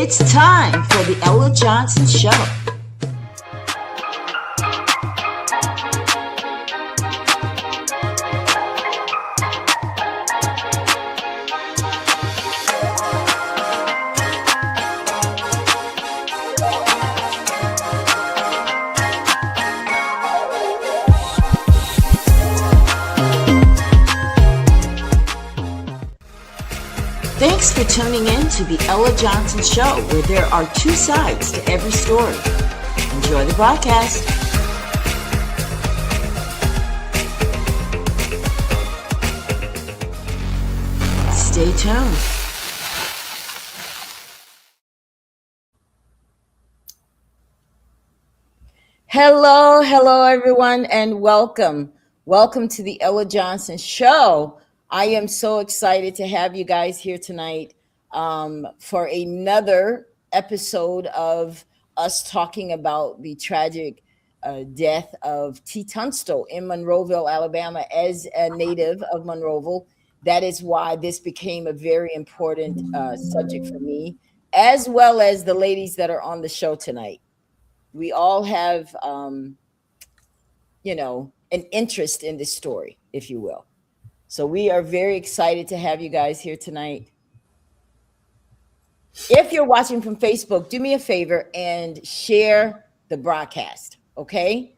It's time for the Ella Johnson Show. Thanks for tuning in to the Ella Johnson Show, where there are two sides to every story. Enjoy the broadcast. Stay tuned. Hello, everyone, and welcome. Welcome to the Ella Johnson Show. I am so excited to have you guys here tonight for another episode of us talking about the tragic death of Tee Tunstall in Monroeville, Alabama. As a native of Monroeville, that is why this became a very important subject for me, as well as the ladies that are on the show tonight. We all have, an interest in this story, if you will. So we are very excited to have you guys here tonight. If you're watching from Facebook, do me a favor and share the broadcast, okay?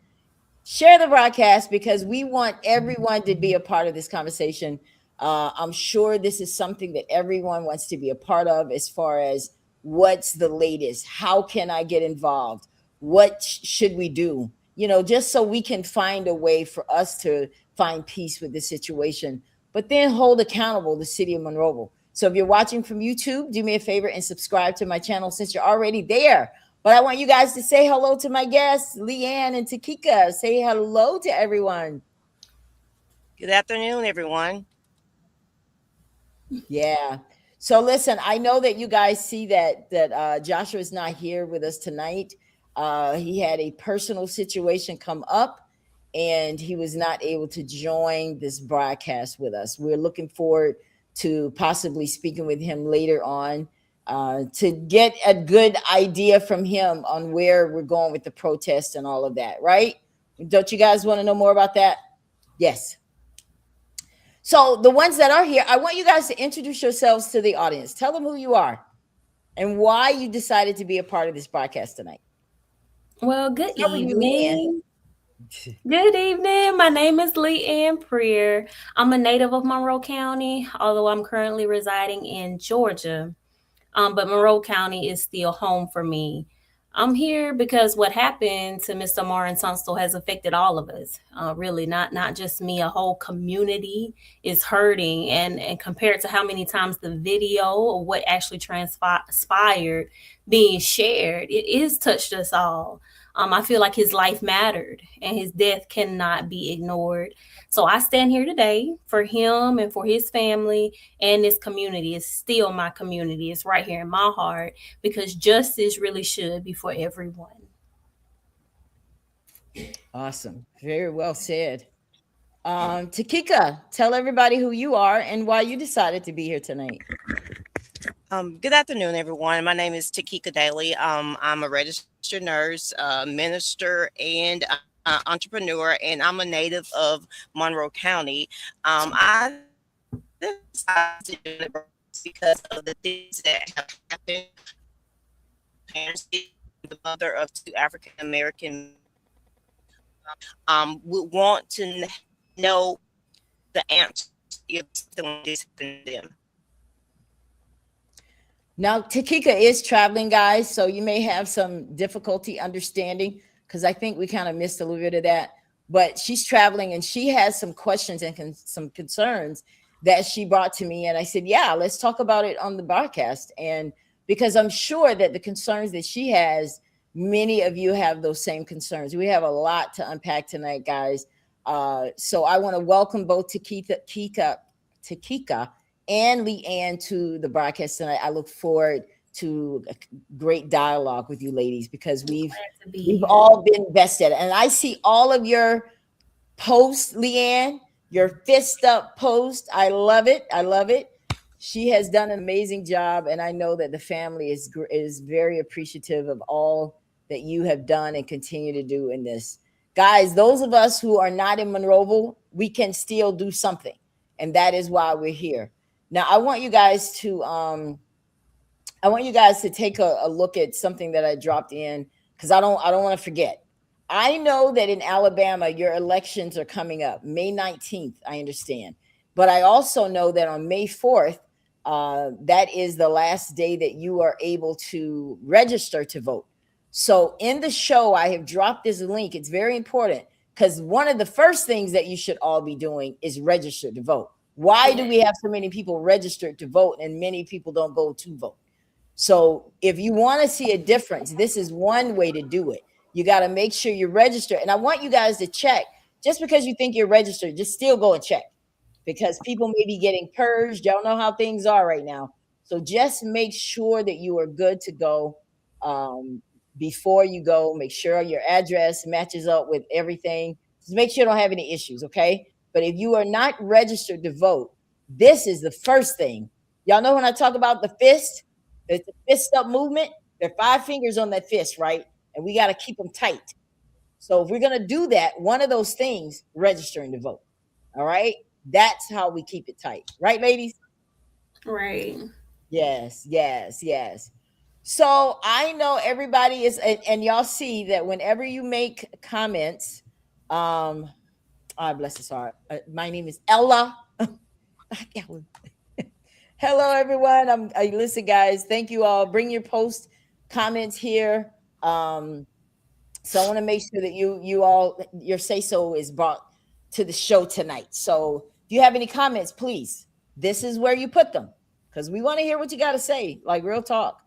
Share the broadcast because we want everyone to be a part of this conversation. I'm sure this is something that everyone wants to be a part of as far as what's the latest, how can I get involved, what should we do? Just so we can find a way for us to find peace with this situation, but then hold accountable the city of Monroeville. So if you're watching from YouTube, do me a favor and subscribe to my channel since you're already there. But I want you guys to say hello to my guests, Leann and Takeka. Say hello to everyone. Good afternoon, everyone. Yeah. So listen, I know that you guys see that Joshua is not here with us tonight. He had a personal situation come up and he was not able to join this broadcast with us. We're looking forward to possibly speaking with him later on to get a good idea from him on where we're going with the protest and all of that, right? Don't you guys want to know more about that? Yes. So the ones that are here, I want you guys to introduce yourselves to the audience. Tell them who you are and why you decided to be a part of this broadcast tonight. Well, good evening. Good evening. My name is Leann Preyear. I'm a native of Monroe County, although I'm currently residing in Georgia. But Monroe County is still home for me. I'm here because what happened to Mr. Tee Tunstall has affected all of us. Really, not just me. A whole community is hurting. And compared to how many times the video of what actually transpired being shared, it has touched us all. I feel like his life mattered and his death cannot be ignored. So I stand here today for him and for his family and this community. It's still my community. It's right here in my heart because justice really should be for everyone. Awesome. Very well said. Takeka, tell everybody who you are and why you decided to be here tonight. Good afternoon, everyone. My name is Takeka Dailey. I'm a registered nurse, minister, and entrepreneur, and I'm a native of Monroe County. I decided to do it because of the things that have happened. Parents, the mother of two African American, would want to know the answer if someone is happening to them. Now, Takeka is traveling, guys, so you may have some difficulty understanding because I think we kind of missed a little bit of that. But she's traveling and she has some questions and some concerns that she brought to me. And I said, yeah, let's talk about it on the broadcast. And because I'm sure that the concerns that she has, many of you have those same concerns. We have a lot to unpack tonight, guys. So I want to welcome both Takeka and Leann to the broadcast tonight. I look forward to a great dialogue with you ladies because we've all been vested. And I see all of your posts, Leann, your FistUp post. I love it. She has done an amazing job, and I know that the family is very appreciative of all that you have done and continue to do in this. Guys, those of us who are not in Monroeville, we can still do something, and that is why we're here. Now, I want you guys to take a look at something that I dropped in, because I don't want to forget. I know that in Alabama, your elections are coming up May 19th, I understand. But I also know that on May 4th, that is the last day that you are able to register to vote. So in the show, I have dropped this link. It's very important, because one of the first things that you should all be doing is register to vote. Why do we have so many people registered to vote and many people don't go to vote? So if you want to see a difference, this is one way to do it. You got to make sure you're registered. And I want you guys to check. Just because you think you're registered, just still go and check, because people may be getting purged. Y'all know how things are right now. So just make sure that you are good to go before you go. Make sure your address matches up with everything. Just make sure you don't have any issues, okay? But if you are not registered to vote, this is the first thing. Y'all know when I talk about the fist, it's the fist up movement. There are 5 fingers on that fist, right? And we got to keep them tight. So if we're going to do that, one of those things, registering to vote. All right? That's how we keep it tight. Right, ladies? Right. Yes, yes, yes. So I know everybody is, and y'all see that whenever you make comments, bless his heart. My name is Ella. Hello, everyone. Listen, guys. Thank you all. Bring your post comments here. So I want to make sure that your say so is brought to the show tonight. So if you have any comments, please, this is where you put them, because we want to hear what you got to say, like real talk.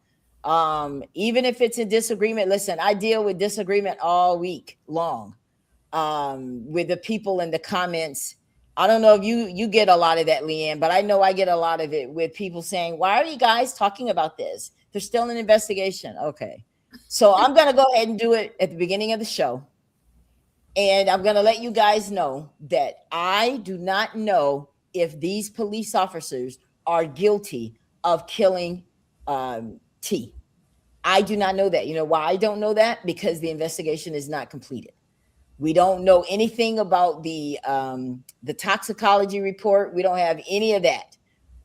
Even if it's in disagreement, listen, I deal with disagreement all week long with the people in the comments. I don't know if you get a lot of that, Leann, but I know I get a lot of it with people saying, why are you guys talking about this? There's still an investigation. Okay. So I'm going to go ahead and do it at the beginning of the show. And I'm going to let you guys know that I do not know if these police officers are guilty of killing T. I do not know that. You know why I don't know that? Because the investigation is not completed. We don't know anything about the toxicology report. We don't have any of that.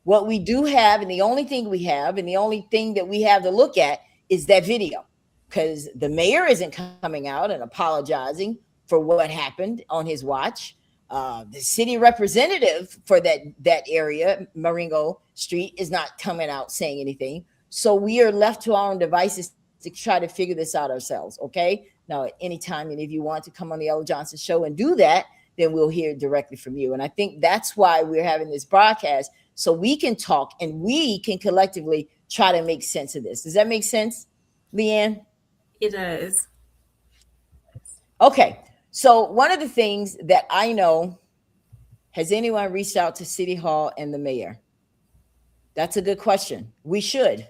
What we do have, and the only thing we have, and the only thing that we have to look at is that video, because the mayor isn't coming out and apologizing for what happened on his watch. The city representative for that area, Marengo Street, is not coming out saying anything. So we are left to our own devices to try to figure this out ourselves, okay? Now, at any time, and if you want to come on the Ella Johnson Show and do that, then we'll hear directly from you. And I think that's why we're having this broadcast, so we can talk and we can collectively try to make sense of this. Does that make sense, Leann? It does. Okay. So one of the things that I know, has anyone reached out to City Hall and the mayor? That's a good question. We should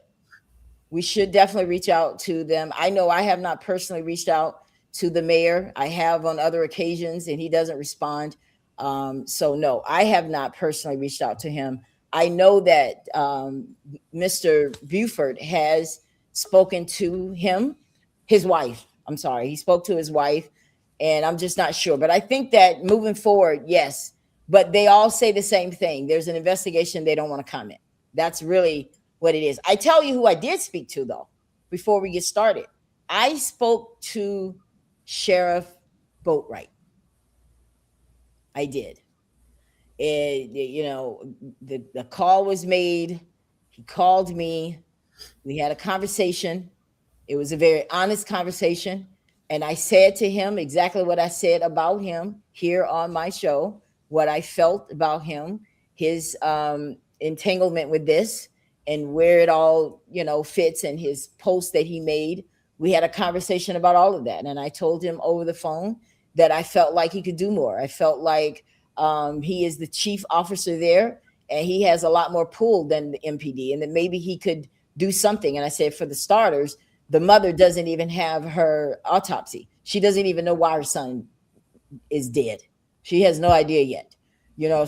definitely reach out to them. I know I have not personally reached out to the mayor. I have on other occasions, and he doesn't respond. So no, I have not personally reached out to him. I know that Mr. Buford has spoken to his wife. I'm sorry. He spoke to his wife, and I'm just not sure. But I think that moving forward, yes. But they all say the same thing. There's an investigation. They don't want to comment. That's really what it is. I tell you who I did speak to, though, before we get started. I spoke to Sheriff Boatwright. I did. The call was made. He called me. We had a conversation. It was a very honest conversation. And I said to him exactly what I said about him here on my show, what I felt about him, his entanglement with this, and where it all, fits, and his post that he made. We had a conversation about all of that. And I told him over the phone that I felt like he could do more. I felt like he is the chief officer there, and he has a lot more pull than the MPD, and that maybe he could do something. And I said, for the starters, the mother doesn't even have her autopsy. She doesn't even know why her son is dead. She has no idea yet.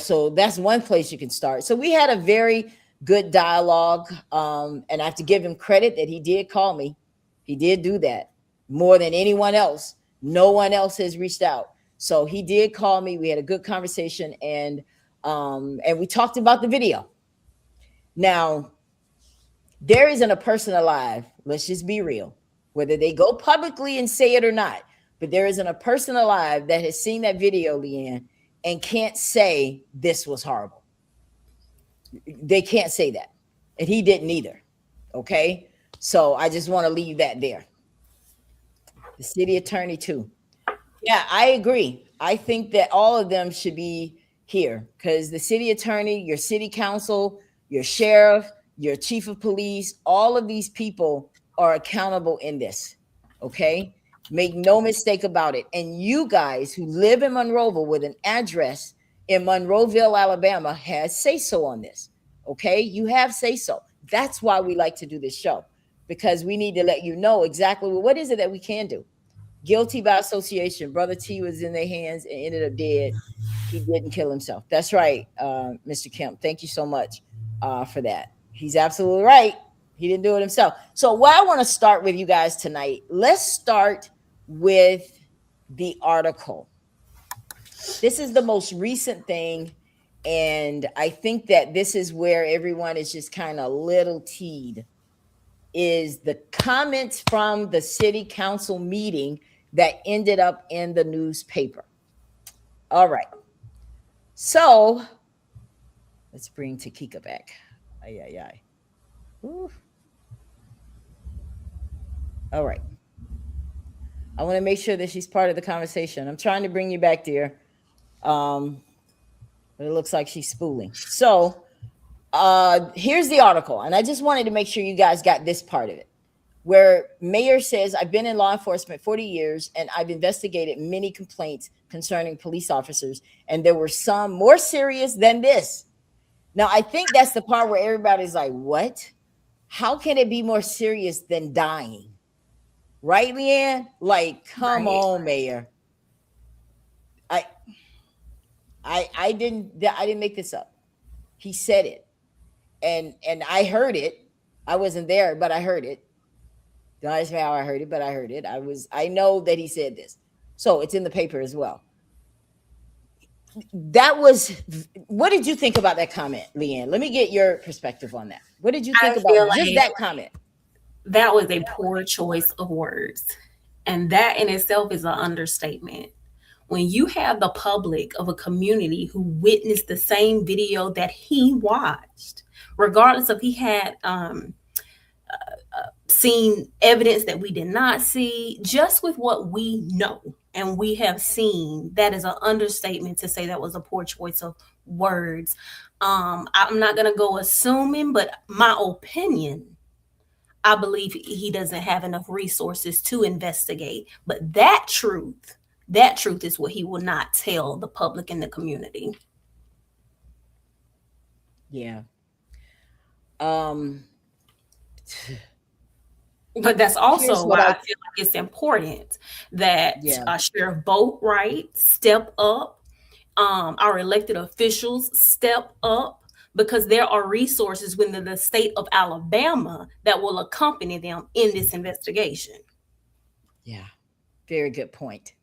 So that's one place you can start. So we had a very good dialogue. And I have to give him credit that he did call me. He did do that more than anyone else. No one else has reached out. So he did call me. We had a good conversation, and we talked about the video. Now, there isn't a person alive, let's just be real, whether they go publicly and say it or not, but there isn't a person alive that has seen that video, Leann, and can't say this was horrible. They can't say that. And he didn't either. Okay? So I just want to leave that there. The city attorney too. Yeah, I agree. I think that all of them should be here, because the city attorney, your city council, your sheriff, your chief of police, all of these people are accountable in this. Okay? Make no mistake about it. And you guys who live in Monroeville with an address in Monroeville, Alabama, has say so on this. Okay? You have say so. That's why we like to do this show, because we need to let you know exactly what is it that we can do. Guilty by association. Brother T was in their hands and ended up dead. He didn't kill himself. That's right, Mr. Kemp. Thank you so much for that. He's absolutely right. He didn't do it himself. So what I want to start with you guys tonight, let's start with the article. This is the most recent thing, and I think that this is where everyone is just kind of little teed, is the comments from the city council meeting that ended up in the newspaper. All right. So let's bring Takeka back. Ooh. All right. I want to make sure that she's part of the conversation. I'm trying to bring you back, dear. But it looks like she's spooling. So here's the article. And I just wanted to make sure you guys got this part of it, where mayor says, I've been in law enforcement 40 years and I've investigated many complaints concerning police officers, and there were some more serious than this. Now, I think that's the part where everybody's like, what? How can it be more serious than dying? Right, Leann? Like, come on, mayor. I didn't make this up. He said it. And I heard it. I wasn't there, but I heard it. Don't ask me how I heard it, but I heard it. I know that he said this. So it's in the paper as well. What did you think about that comment, Leann? Let me get your perspective on that. What did you think about just that comment? That was a poor choice of words. And that in itself is an understatement. When you have the public of a community who witnessed the same video that he watched, regardless if he had seen evidence that we did not see, just with what we know and we have seen, that is an understatement to say that was a poor choice of words. I'm not going to go assuming, but my opinion, I believe he doesn't have enough resources to investigate. But that truth is what he will not tell the public and the community. Yeah. But that's also why I feel like it's important that Sheriff Boatwright step up, our elected officials step up, because there are resources within the state of Alabama that will accompany them in this investigation. Yeah, very good point.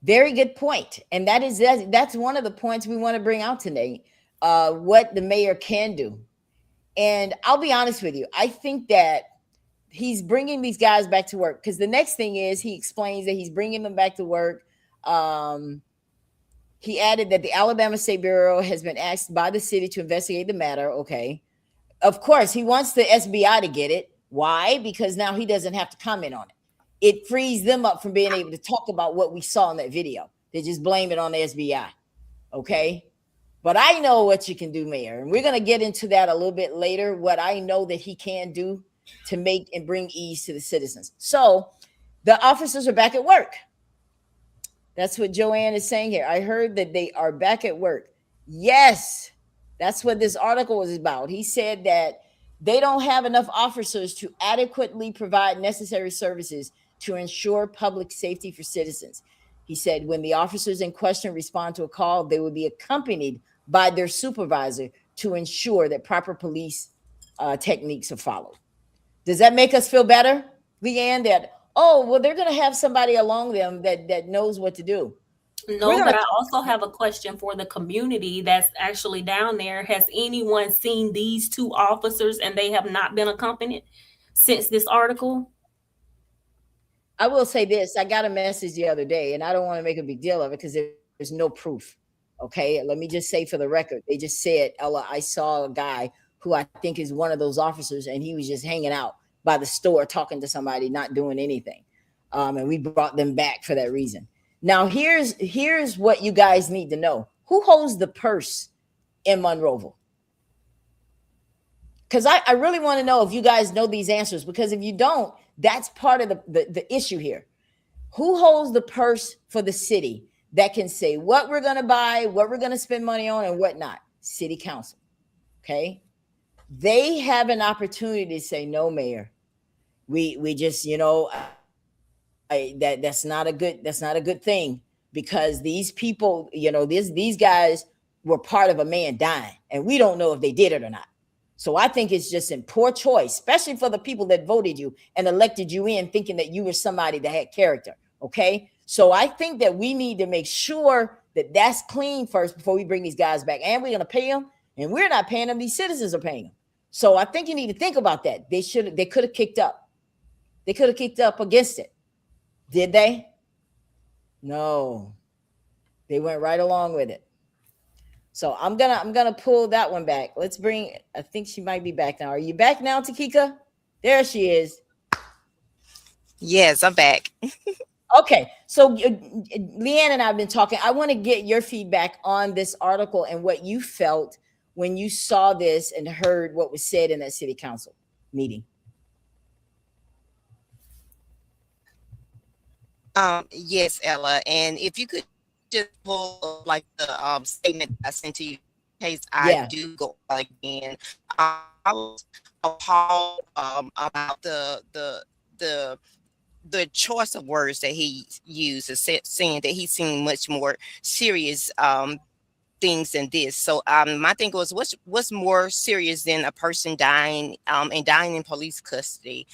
Very good point. And that's one of the points we want to bring out today, what the mayor can do. And I'll be honest with you, I think that he's bringing these guys back to work, because the next thing is he explains that he's bringing them back to work. He added that the Alabama State Bureau has been asked by the city to investigate the matter. Okay. Of course, he wants the SBI to get it. Why? Because now he doesn't have to comment on it. It frees them up from being able to talk about what we saw in that video. They just blame it on the SBI. Okay. But I know what you can do, Mayor. And we're going to get into that a little bit later, what I know that he can do to make and bring ease to the citizens. So the officers are back at work. That's what Joanne is saying here. I heard that they are back at work. Yes, that's what this article was about. He said that they don't have enough officers to adequately provide necessary services to ensure public safety for citizens. He said when the officers in question respond to a call, they will be accompanied by their supervisor to ensure that proper police techniques are followed. Does that make us feel better, Leann, that, oh, well, they're going to have somebody along them that knows what to do? No, but I also have a question for the community that's actually down there. Has anyone seen these two officers and they have not been accompanied since this article? I will say this. I got a message the other day, and I don't want to make a big deal of it because there's no proof. Okay, let me just say for the record, they just said, Ella, I saw a guy who I think is one of those officers, and he was just hanging out by the store talking to somebody, not doing anything. And we brought them back for that reason. Now, here's what you guys need to know. Who holds the purse in Monroeville? Because I really want to know if you guys know these answers, because if you don't, that's part of the issue here. Who holds the purse for the city that can say what we're going to buy, what we're going to spend money on, and what not? City council. Okay. They have an opportunity to say, no, mayor, we just, that's not a good thing, because these people, these guys were part of a man dying, and we don't know if they did it or not. So I think it's just in poor choice, especially for the people that voted you and elected you in, thinking that you were somebody that had character. Okay. So I think that we need to make sure that that's clean first before we bring these guys back. And we're going to pay them, and we're not paying them. These citizens are paying them. So I think you need to think about that. They could have kicked up. They could have kicked up against it. Did they? No. They went right along with it. So I'm gonna pull that one back. Let's bring, I think she might be back now. Are you back now, Takeka? There she is. Yes, I'm back. Okay, so Leann and I have been talking. I want to get your feedback on this article and what you felt when you saw this and heard what was said in that city council meeting. Yes, Ella, and if you could just pull up, like, the statement I sent to you, in case I do go again. I was appalled about the choice of words that he used, saying that he's seen much more serious things than this. So my thing was, what's more serious than a person dying and dying in police custody?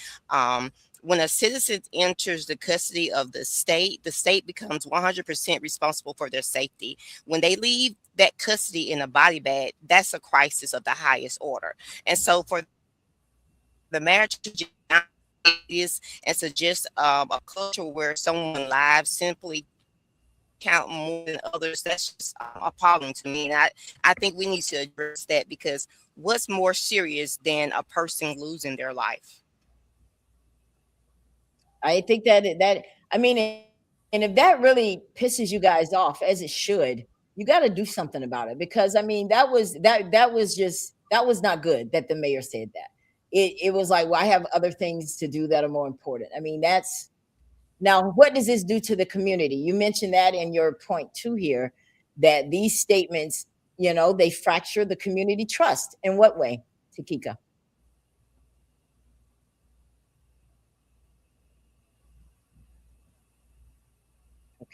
When a citizen enters the custody of the state becomes 100% responsible for their safety. When they leave that custody in a body bag, that's a crisis of the highest order. And so for the marriage is and suggest a culture where someone's lives simply count more than others, that's just appalling to me. And I think we need to address that, because what's more serious than a person losing their life? I think that I mean, and if that really pisses you guys off, as it should, you got to do something about it, because I mean, that was not good that the mayor said that. It was like, well, I have other things to do that are more important. I mean, now what does this do to the community? You mentioned that in your point too here, that these statements, they fracture the community trust. In what way, Takeka?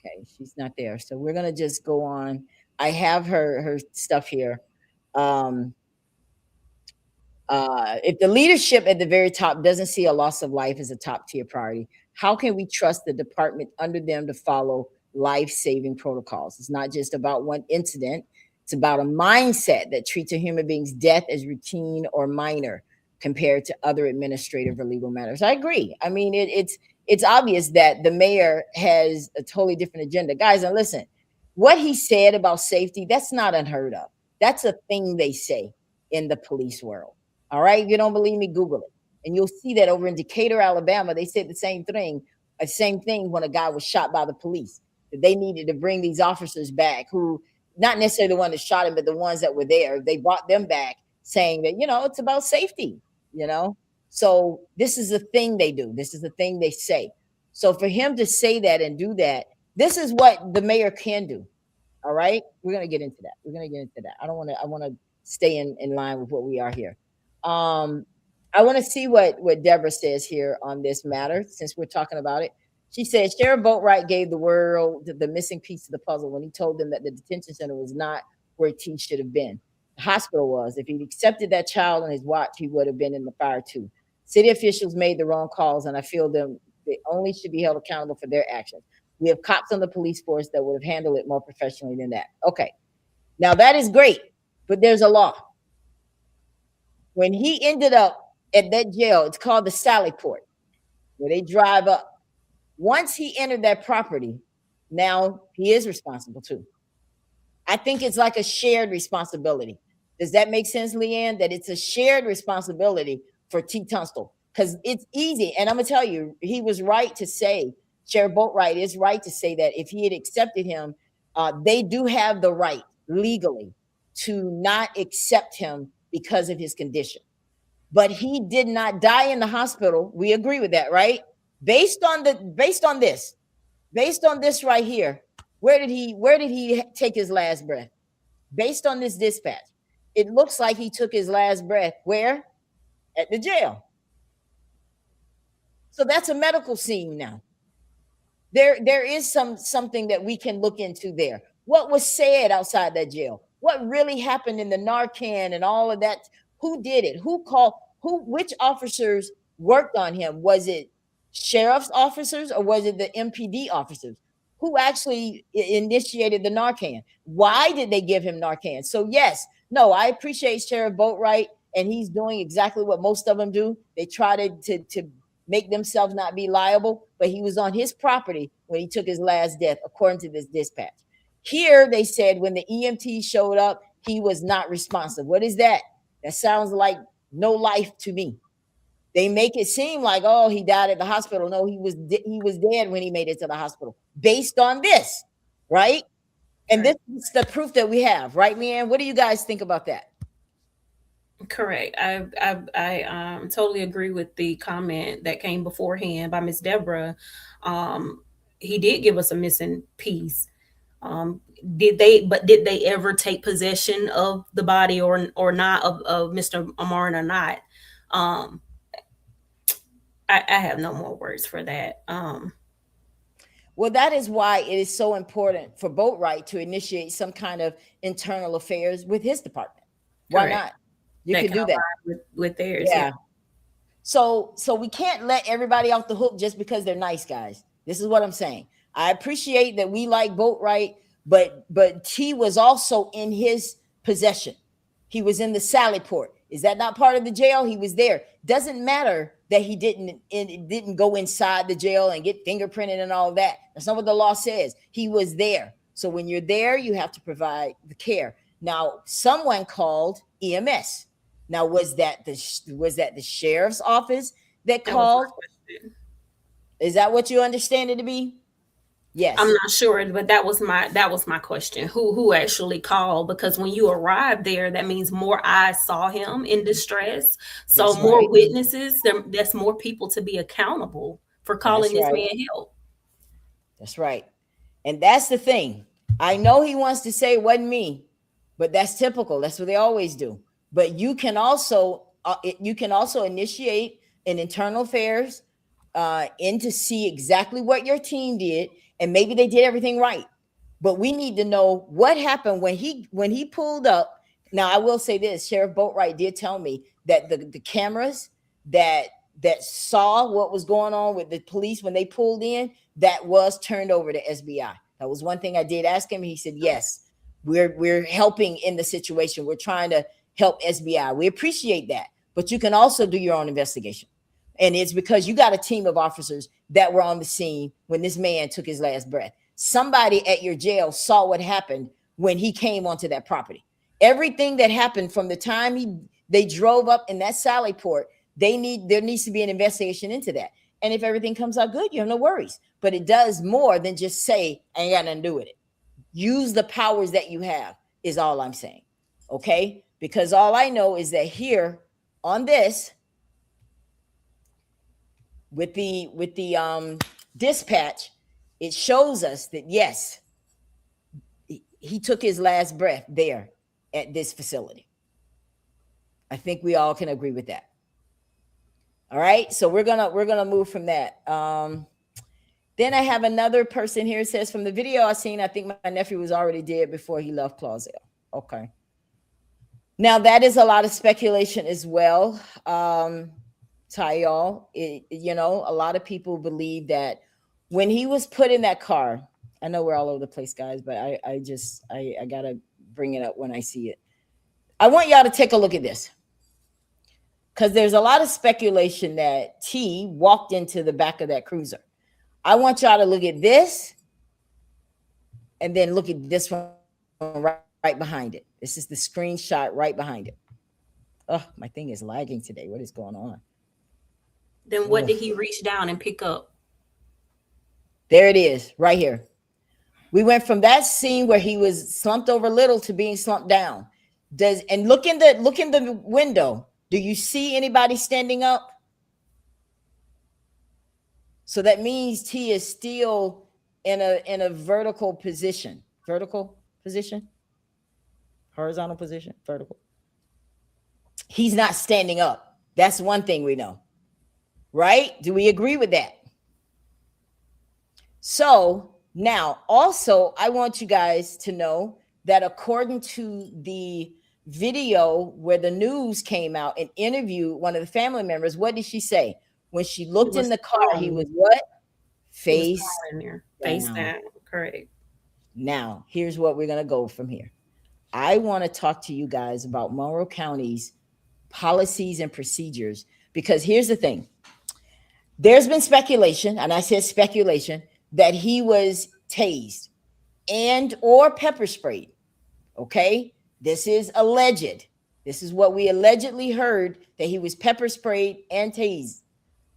Okay, she's not there. So we're going to just go on. I have her stuff here. If the leadership at the very top doesn't see a loss of life as a top tier priority, how can we trust the department under them to follow life-saving protocols? It's not just about one incident. It's about a mindset that treats a human being's death as routine or minor compared to other administrative or legal matters. I agree. I mean, it's obvious that the mayor has a totally different agenda. Guys, and listen, what he said about safety, that's not unheard of. That's a thing they say in the police world. All right. If you don't believe me, Google it. And you'll see that over in Decatur, Alabama, they said the same thing when a guy was shot by the police, that they needed to bring these officers back, who, not necessarily the one that shot him, but the ones that were there. They brought them back saying that, it's about safety, So this is the thing they do. This is the thing they say. So for him to say that and do that, this is what the mayor can do. All right. We're going to get into that. I want to stay in line with what we are here. I want to see what Deborah says here on this matter, since we're talking about it. She said, Sheriff Boatwright gave the world the missing piece of the puzzle when he told them that the detention center was not where Tee should have been. hospital was. If he'd accepted that child on his watch, he would have been in the fire too. City officials made the wrong calls, and I feel they only should be held accountable for their actions. We have cops on the police force that would have handled it more professionally than that. Okay. Now that is great, but there's a law. When he ended up at that jail, it's called the Sally Port, where they drive up. Once he entered that property, now he is responsible too. I think it's like a shared responsibility. Does that make sense, Leann? That it's a shared responsibility for Tee Tunstall, because it's easy. And I'm gonna tell you, he was right to say, Sheriff Boatwright is right to say that if he had accepted him, they do have the right legally to not accept him because of his condition. But he did not die in the hospital. We agree with that, right? Based on this right here, where did he take his last breath? Based on this dispatch, it looks like he took his last breath where? At the jail. So that's a medical scene now. There is something that we can look into there. What was said outside that jail? What really happened in the Narcan and all of that? Who did it? Who called? Which officers worked on him? Was it sheriff's officers or was it the MPD officers? Who actually initiated the Narcan? Why did they give him Narcan? So yes, no, I appreciate Sheriff Boatwright, and he's doing exactly what most of them do. They try to make themselves not be liable, but he was on his property when he took his last death, according to this dispatch. Here, they said when the EMT showed up, he was not responsive. What is that? That sounds like no life to me. They make it seem like, oh, he died at the hospital. No, he was dead when he made it to the hospital, based on this, right? And this is the proof that we have, right, Leann? What do you guys think about that? Correct. I totally agree with the comment that came beforehand by Miss Deborah. He did give us a missing piece. Did they ever take possession of the body or not of Mr. Amar or not? I have no more words for that. Well, that is why it is so important for Boatwright to initiate some kind of internal affairs with his department. Why Correct. not? You can do that with theirs. Yeah. So we can't let everybody off the hook just because they're nice guys. This is what I'm saying. I appreciate that we like Boatwright, but T was also in his possession. He was in the Sally Port. Is that not part of the jail? He was there. Doesn't matter that he didn't go inside the jail and get fingerprinted and all of that. That's not what the law says. He was there. So when you're there, you have to provide the care. Now, someone called EMS. Now, was that the sheriff's office that called? Is that what you understand it to be? Yes. I'm not sure, but that was my question. Who actually called? Because when you arrived there, that means more eyes saw him in distress. So that's more witnesses. That's more people to be accountable for calling this man help. That's right. And that's the thing. I know he wants to say it wasn't me, but that's typical. That's what they always do. But you can also initiate an internal affairs in to see exactly what your team did, and maybe they did everything right. But we need to know what happened when he pulled up. Now, I will say this: Sheriff Boatwright did tell me that the cameras that saw what was going on with the police when they pulled in, that was turned over to SBI. That was one thing I did ask him. He said, yes, we're helping in the situation. We're trying to help SBI. We appreciate that. But you can also do your own investigation. And it's because you got a team of officers that were on the scene when this man took his last breath. Somebody at your jail saw what happened when he came onto that property. Everything that happened from the time they drove up in that Sally Port, there needs to be an investigation into that. And if everything comes out good, you have no worries. But it does more than just say, I ain't got nothing to do with it. Use the powers that you have is all I'm saying. Okay? Because all I know is that here on this, with the dispatch, it shows us that yes, he took his last breath there at this facility. I think we all can agree with that. All right, so we're gonna move from that. Then I have another person here. It says, from the video I seen, I think my nephew was already dead before he left Clausell. Okay. Now that is a lot of speculation as well. Tyall, a lot of people believe that when he was put in that car, I know we're all over the place, guys, but I gotta bring it up when I see it. I want y'all to take a look at this, because there's a lot of speculation that T walked into the back of that cruiser. I want y'all to look at this and then look at this one right behind it. This is the screenshot right behind it. Oh, my thing is lagging today. What is going on? Then what did he reach down and pick up? There it is, right here. We went from that scene where he was slumped over little to being slumped down. Look in the window. Do you see anybody standing up? So that means T is still in a vertical position. Vertical position? Horizontal position? Vertical. He's not standing up. That's one thing we know. Right? Do we agree with that? So now, also, I want you guys to know that according to the video where the news came out and interviewed one of the family members, what did she say? When she looked in the car, he was what? Face down. Correct. Now, here's what we're going to go from here. I want to talk to you guys about Monroe County's policies and procedures, because here's the thing. There's been speculation, and I said speculation, that he was tased and or pepper sprayed. Okay? This is alleged. This is what we allegedly heard, that he was pepper sprayed and tased.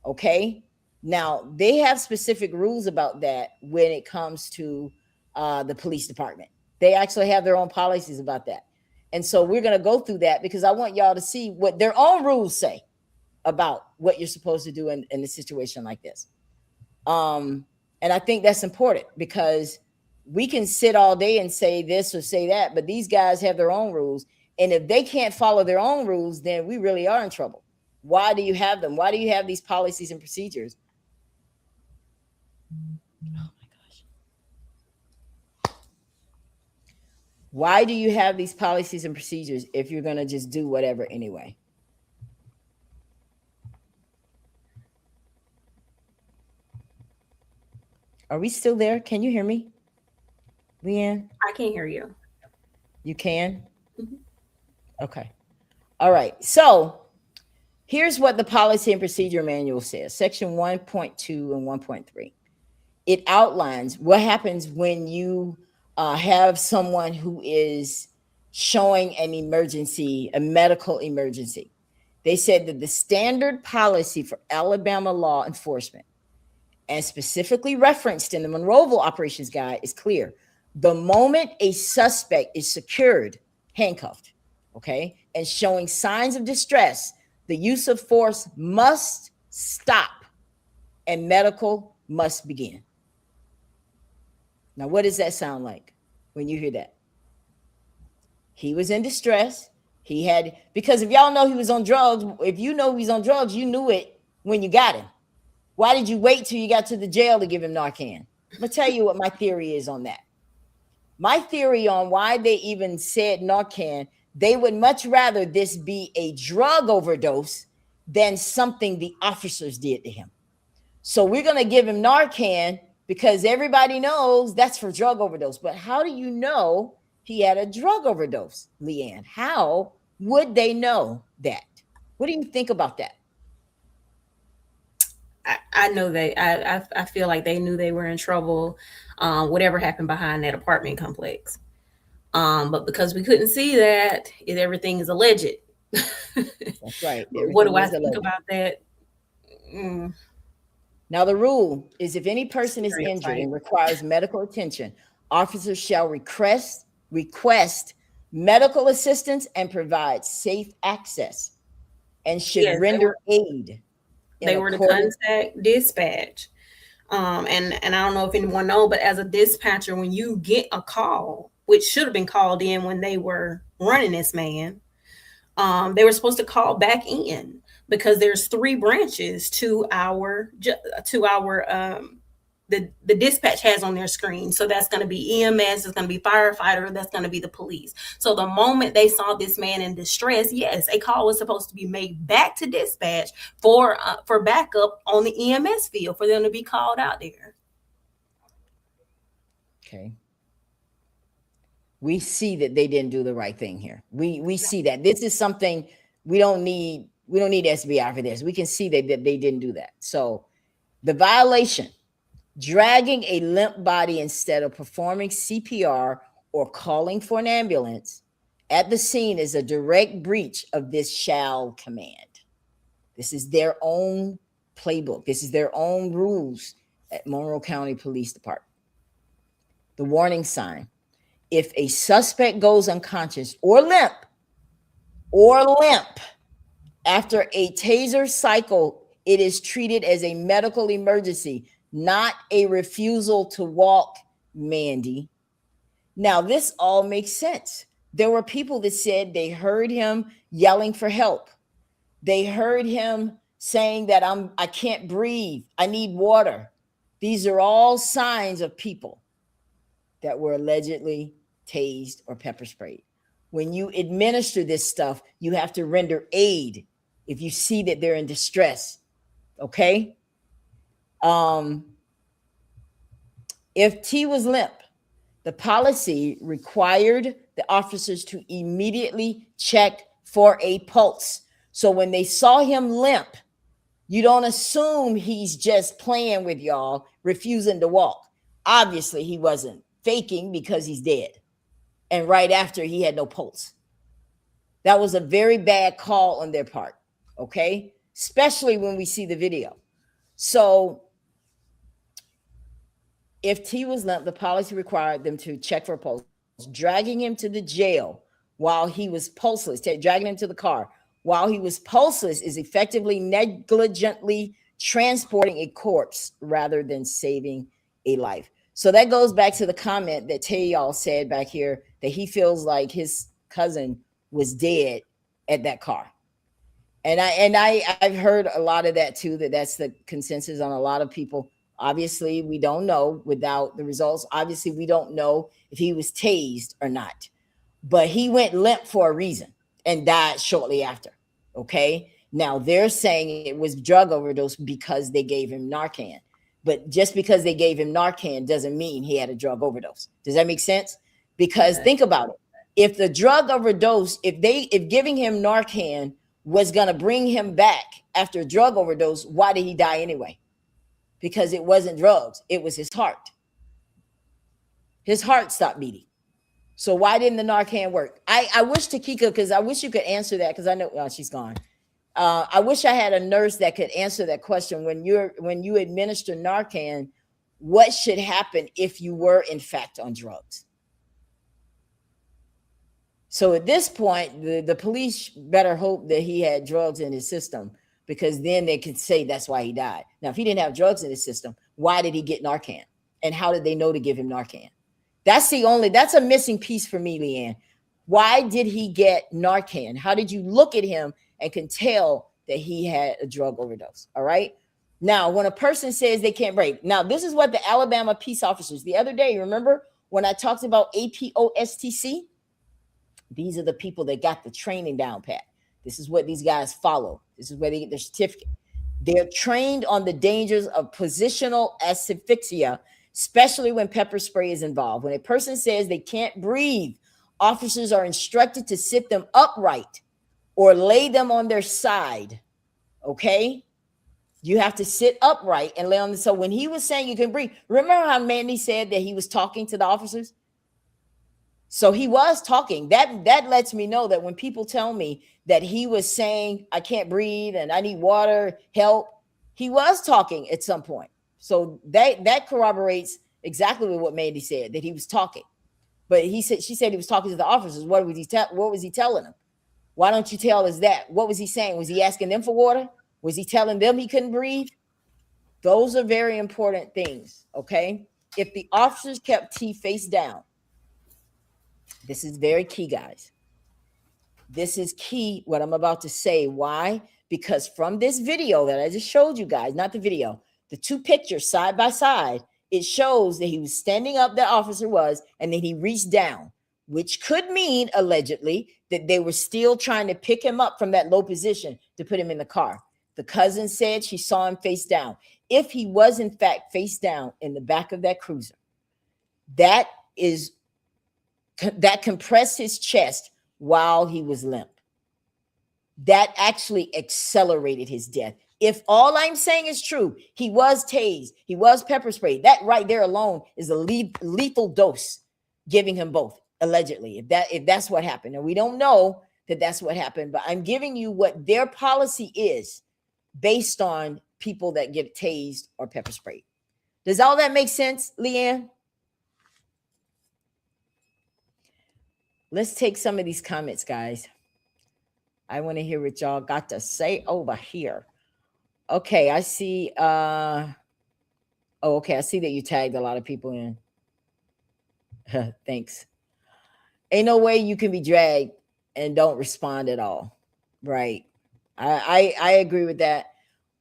Okay? Now, they have specific rules about that when it comes to the police department. They actually have their own policies about that. And so we're going to go through that, because I want y'all to see what their own rules say about what you're supposed to do in a situation like this. And I think that's important, because we can sit all day and say this or say that, but these guys have their own rules. And if they can't follow their own rules, then we really are in trouble. Why do you have them? Why do you have these policies and procedures? Oh my gosh. Why do you have these policies and procedures if you're going to just do whatever anyway? Are we still there? Can you hear me, Leann? I can hear you. You can? Mm-hmm. Okay. All right. So here's what the policy and procedure manual says. Section 1.2 and 1.3. It outlines what happens when you have someone who is showing an emergency, a medical emergency. They said that the standard policy for Alabama law enforcement, and specifically referenced in the Monroeville operations guide, is clear. The moment a suspect is secured, handcuffed, okay, and showing signs of distress, the use of force must stop and medical must begin. Now, what does that sound like when you hear that? He was in distress. Because if y'all know he was on drugs, if you know he's on drugs, you knew it when you got him. Why did you wait till you got to the jail to give him Narcan? I'm going to tell you what my theory is on that. My theory on why they even said Narcan, they would much rather this be a drug overdose than something the officers did to him. So we're going to give him Narcan because everybody knows that's for drug overdose. But how do you know he had a drug overdose, Leann? How would they know that? What do you think about that? I know I feel like they knew they were in trouble, whatever happened behind that apartment complex. But because we couldn't see that, everything is alleged. That's right. What do I think about that? Now, the rule is if any person is injured and requires medical attention, officers shall request medical assistance and provide safe access and should render aid. They were to contact dispatch. And I don't know if anyone knows, but as a dispatcher, when you get a call, which should have been called in when they were running this man, they were supposed to call back in because there's 3 branches to our the dispatch has on their screen. So that's going to be EMS, it's going to be firefighter, that's going to be the police. So the moment they saw this man in distress, yes, a call was supposed to be made back to dispatch for backup on the EMS field for them to be called out there. Okay. We see that they didn't do the right thing here. We see that this is something we don't need SBI for this. We can see that they didn't do that. So the violation, dragging a limp body instead of performing CPR or calling for an ambulance at the scene, is a direct breach of this shall command. This is their own playbook. This is their own rules at Monroe County Police Department. The warning sign: if a suspect goes unconscious or limp after a taser cycle, it is treated as a medical emergency, not a refusal to walk, Mandy. Now, this all makes sense. There were people that said they heard him yelling for help. They heard him saying that I can't breathe, I need water. These are all signs of people that were allegedly tased or pepper sprayed. When you administer this stuff, you have to render aid if you see that they're in distress. Okay? If T was limp, the policy required the officers to immediately check for a pulse. So when they saw him limp, you don't assume he's just playing with y'all, refusing to walk. Obviously, he wasn't faking because he's dead. And right after, he had no pulse. That was a very bad call on their part, okay? Especially when we see the video. So if T was limp, the policy required them to check for a pulse. Dragging him to the jail while he was pulseless, dragging him to the car while he was pulseless is effectively negligently transporting a corpse rather than saving a life. So that goes back to the comment that Tayal said back here, that he feels like his cousin was dead at that car. And I've heard a lot of that too, that's the consensus on a lot of people. Obviously, we don't know without the results. Obviously, we don't know if he was tased or not. But he went limp for a reason and died shortly after. Okay? Now, they're saying it was drug overdose because they gave him Narcan. But just because they gave him Narcan doesn't mean he had a drug overdose. Does that make sense? Because think about it. If the drug overdose, if giving him Narcan was going to bring him back after a drug overdose, why did he die anyway? Because it wasn't drugs. It was his heart. His heart stopped beating. So why didn't the Narcan work? I wish Takeka, because I wish you could answer that, because I know she's gone. I wish I had a nurse that could answer that question. When you administer Narcan, what should happen if you were in fact on drugs? So at this point, the police better hope that he had drugs in his system, because then they could say that's why he died. Now, if he didn't have drugs in his system, why did he get Narcan? And how did they know to give him Narcan? That's a missing piece for me, Leann. Why did he get Narcan? How did you look at him and can tell that he had a drug overdose? All right. Now, when a person says they can't breathe, now this is what the Alabama peace officers the other day, remember when I talked about APOSTC? These are the people that got the training down pat. This is what these guys follow. This is where they get their certificate. They're trained on the dangers of positional asphyxia, especially when pepper spray is involved. When a person says they can't breathe, officers are instructed to sit them upright or lay them on their side. Okay? You have to sit upright and lay on the. So when he was saying you can breathe, remember how Mandy said that he was talking to the officers? So he was talking. That lets me know that when people tell me that he was saying, I can't breathe and I need water, help, he was talking at some point. So that corroborates exactly what Mandy said, that he was talking. But she said he was talking to the officers. What was he telling them? Why don't you tell us that? What was he saying? Was he asking them for water? Was he telling them he couldn't breathe? Those are very important things, okay? If the officers kept T face down, this is very key, guys. This is key, what I'm about to say. Why? Because from this video that I just showed you guys, not the video, the two pictures side by side, it shows that he was standing up, the officer was, and then he reached down, which could mean allegedly that they were still trying to pick him up from that low position to put him in the car. The cousin said she saw him face down. If he was in fact face down in the back of that cruiser, that compressed his chest while he was limp. That actually accelerated his death. If all I'm saying is true, he was tased, he was pepper sprayed. That right there alone is a lethal dose, giving him both, allegedly. If that's what happened, and we don't know that that's what happened, but I'm giving you what their policy is based on people that get tased or pepper sprayed. Does all that make sense, Leann? Let's take some of these comments, guys. I want to hear what y'all got to say over here. Okay, I see. Okay, I see that you tagged a lot of people in. Thanks. Ain't no way you can be dragged and don't respond at all. Right. I agree with that.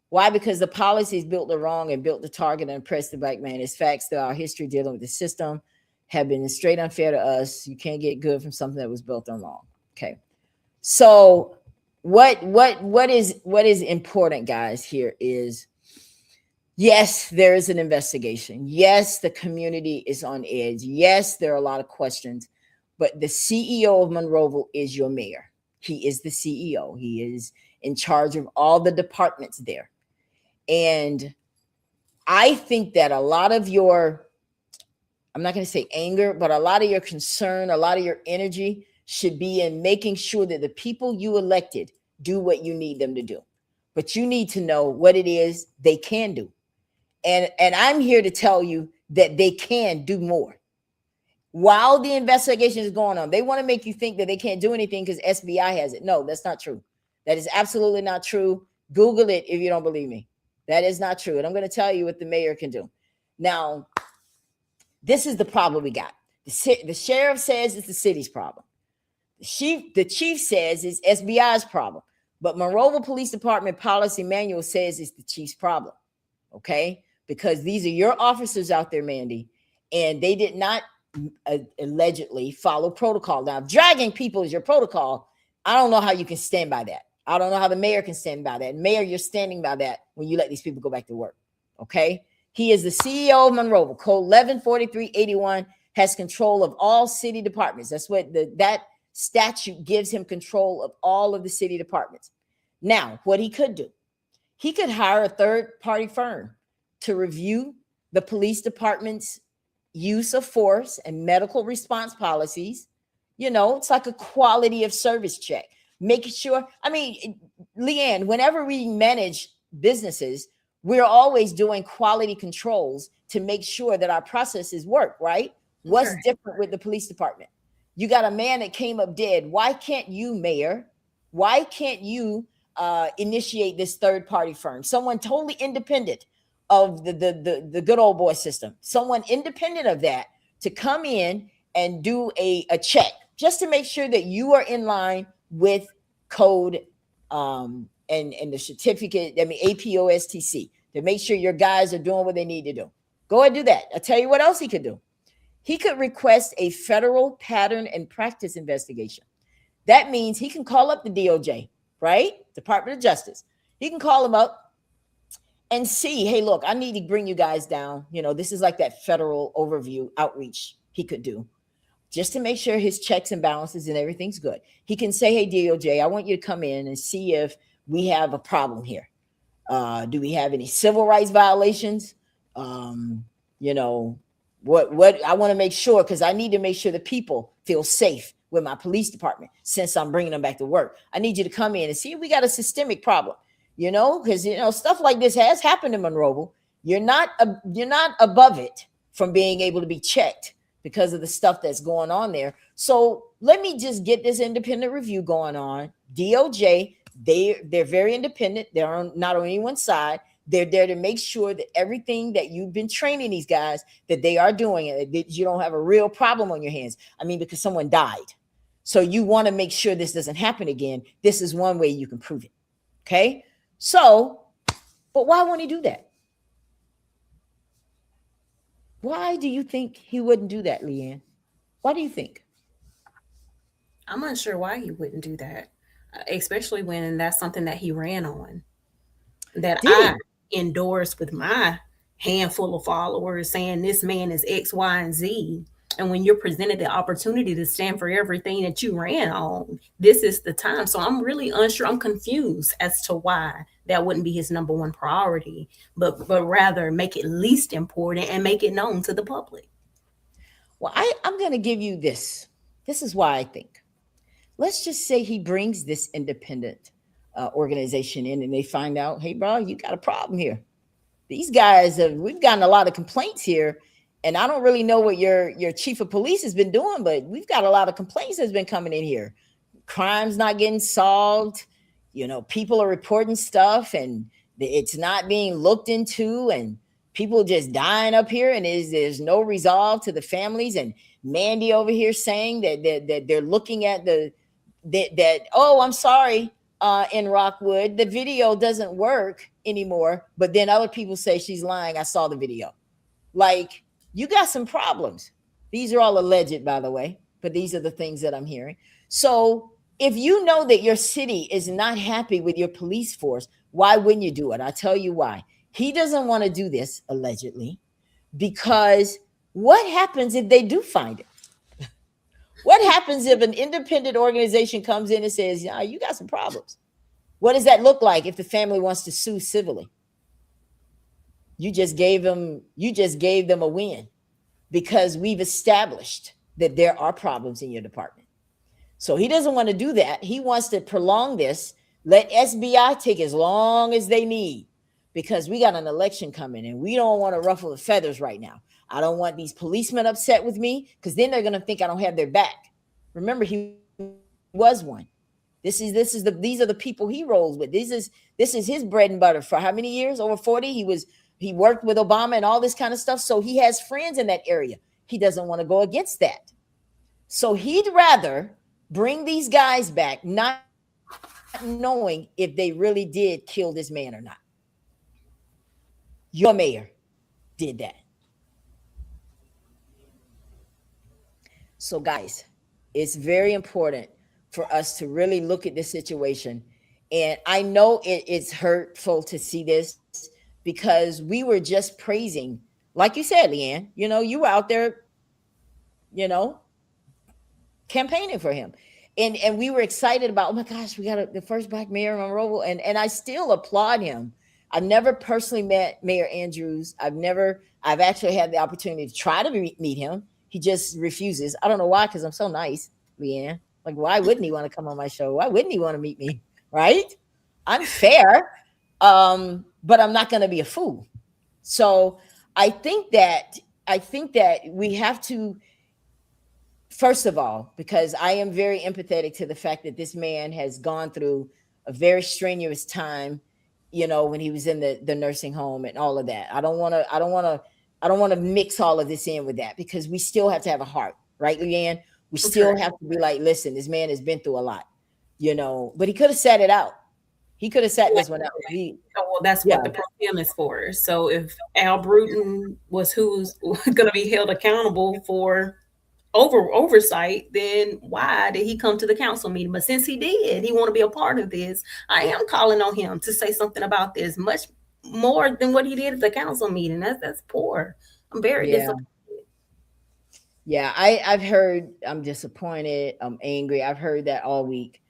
Why? Because the policies built the wrong and built the target and oppressed the black man. It's facts that our history dealing with the system have been straight unfair to us. You can't get good from something that was built on wrong. Okay. So what is important, guys, here is, yes, there is an investigation. Yes, the community is on edge. Yes, there are a lot of questions, but the CEO of Monroeville is your mayor. He is the CEO. He is in charge of all the departments there. And I think that a lot of your, I'm not going to say anger, but a lot of your concern, a lot of your energy should be in making sure that the people you elected do what you need them to do. But you need to know what it is they can do. And I'm here to tell you that they can do more. While the investigation is going on, they want to make you think that they can't do anything because SBI has it. No, that's not true. That is absolutely not true. Google it if you don't believe me. That is not true. And I'm going to tell you what the mayor can do. Now, this is the problem we got. The sheriff says it's the city's problem. The chief says it's SBI's problem. But Monroeville Police Department policy manual says it's the chief's problem. Okay? Because these are your officers out there, Mandy, and they did not allegedly follow protocol. Now, if dragging people is your protocol, I don't know how you can stand by that. I don't know how the mayor can stand by that. Mayor, you're standing by that when you let these people go back to work. Okay? He is the CEO of Monroeville. Code 114381 has control of all city departments. That's what that statute gives him, control of all of the city departments. Now, what he could do, he could hire a third-party firm to review the police department's use of force and medical response policies. You know, it's like a quality of service check. Making sure, I mean, Leann, whenever we manage businesses, we're always doing quality controls to make sure that our processes work, right? What's different with the police department? You got a man that came up dead. Why can't you, mayor? Why can't you initiate this third-party firm? Someone totally independent of the good old boy system. Someone independent of that to come in and do a check just to make sure that you are in line with code and the certificate, I mean APOSTC, to make sure your guys are doing what they need to do. Go ahead and do that. I'll tell you what else he could do. He could request a federal pattern and practice investigation. That means he can call up the DOJ, right? Department of Justice. He can call them up and see, hey, look, I need to bring you guys down. You know, this is like that federal overview outreach he could do just to make sure his checks and balances and everything's good. He can say, hey, DOJ, I want you to come in and see if we have a problem here. Do we have any civil rights violations? You know, what I want to make sure, because I need to make sure the people feel safe with my police department since I'm bringing them back to work. I need you to come in and see if we got a systemic problem, you know, because, you know, stuff like this has happened in Monroeville. You're not above it from being able to be checked because of the stuff that's going on there. So let me just get this independent review going on. DOJ, they're very independent. They're not on anyone's side. They're there to make sure that everything that you've been training these guys, that they are doing it, that you don't have a real problem on your hands. I mean, because someone died. So you want to make sure this doesn't happen again. This is one way you can prove it. Okay? So, but why won't he do that? Why do you think he wouldn't do that, Leann? Why do you think? I'm unsure why he wouldn't do that, especially when that's something that he ran on, that I endorsed with my handful of followers saying this man is X, Y, and Z. And when you're presented the opportunity to stand for everything that you ran on, this is the time. So I'm really unsure. I'm confused as to why that wouldn't be his number one priority, but rather make it least important and make it known to the public. Well, I'm going to give you this. This is why I think. Let's just say he brings this independent organization in and they find out, hey, bro, you got a problem here. These guys, we've gotten a lot of complaints here. And I don't really know what your chief of police has been doing, but we've got a lot of complaints that's been coming in here. Crime's not getting solved. You know, people are reporting stuff and it's not being looked into, and people just dying up here, and there's no resolve to the families. And Mandy over here saying that they're looking at oh, I'm sorry, in Rockwood, the video doesn't work anymore. But then other people say she's lying. I saw the video. Like, you got some problems. These are all alleged, by the way, but these are the things that I'm hearing. So if you know that your city is not happy with your police force, why wouldn't you do it? I'll tell you why. He doesn't want to do this, allegedly, because what happens if they do find it? What happens if an independent organization comes in and says, yeah, you got some problems? What does that look like if the family wants to sue civilly? You just gave them a win, because we've established that there are problems in your department. So he doesn't want to do that. He wants to prolong this, let SBI take as long as they need, because we got an election coming and we don't want to ruffle the feathers right now. I don't want these policemen upset with me, because then they're going to think I don't have their back. Remember, he was one. These are the people he rolls with. This is his bread and butter for how many years? Over 40. He worked with Obama and all this kind of stuff. So he has friends in that area. He doesn't want to go against that. So he'd rather bring these guys back, not knowing if they really did kill this man or not. Your mayor did that. So guys, it's very important for us to really look at this situation. And I know it's hurtful to see this, because we were just praising, like you said, Leann, you were out there, campaigning for him. And we were excited about, oh my gosh, we got the first Black mayor of Monroeville. And I still applaud him. I've never personally met Mayor Andrews. I've actually had the opportunity to try to meet him. He just refuses. I don't know why, because I'm so nice, Leann. Like, why wouldn't he want to come on my show? Why wouldn't he want to meet me? Right? I'm fair. But I'm not going to be a fool. So I think that we have to, first of all, because I am very empathetic to the fact that this man has gone through a very strenuous time, when he was in the nursing home and all of that. I don't want to mix all of this in with that, because we still have to have a heart, right, Leann? We still have to be like, listen, this man has been through a lot, but he could have sat it out. He could have sat this one out. Well, that's what the program is for. So if Al Bruton was who's going to be held accountable for oversight, then why did he come to the council meeting? But since he did, he want to be a part of this. I am calling on him to say something about this, much more than what he did at the council meeting. That's poor. I'm very disappointed. Yeah, I've heard, I'm disappointed, I'm angry. I've heard that all week.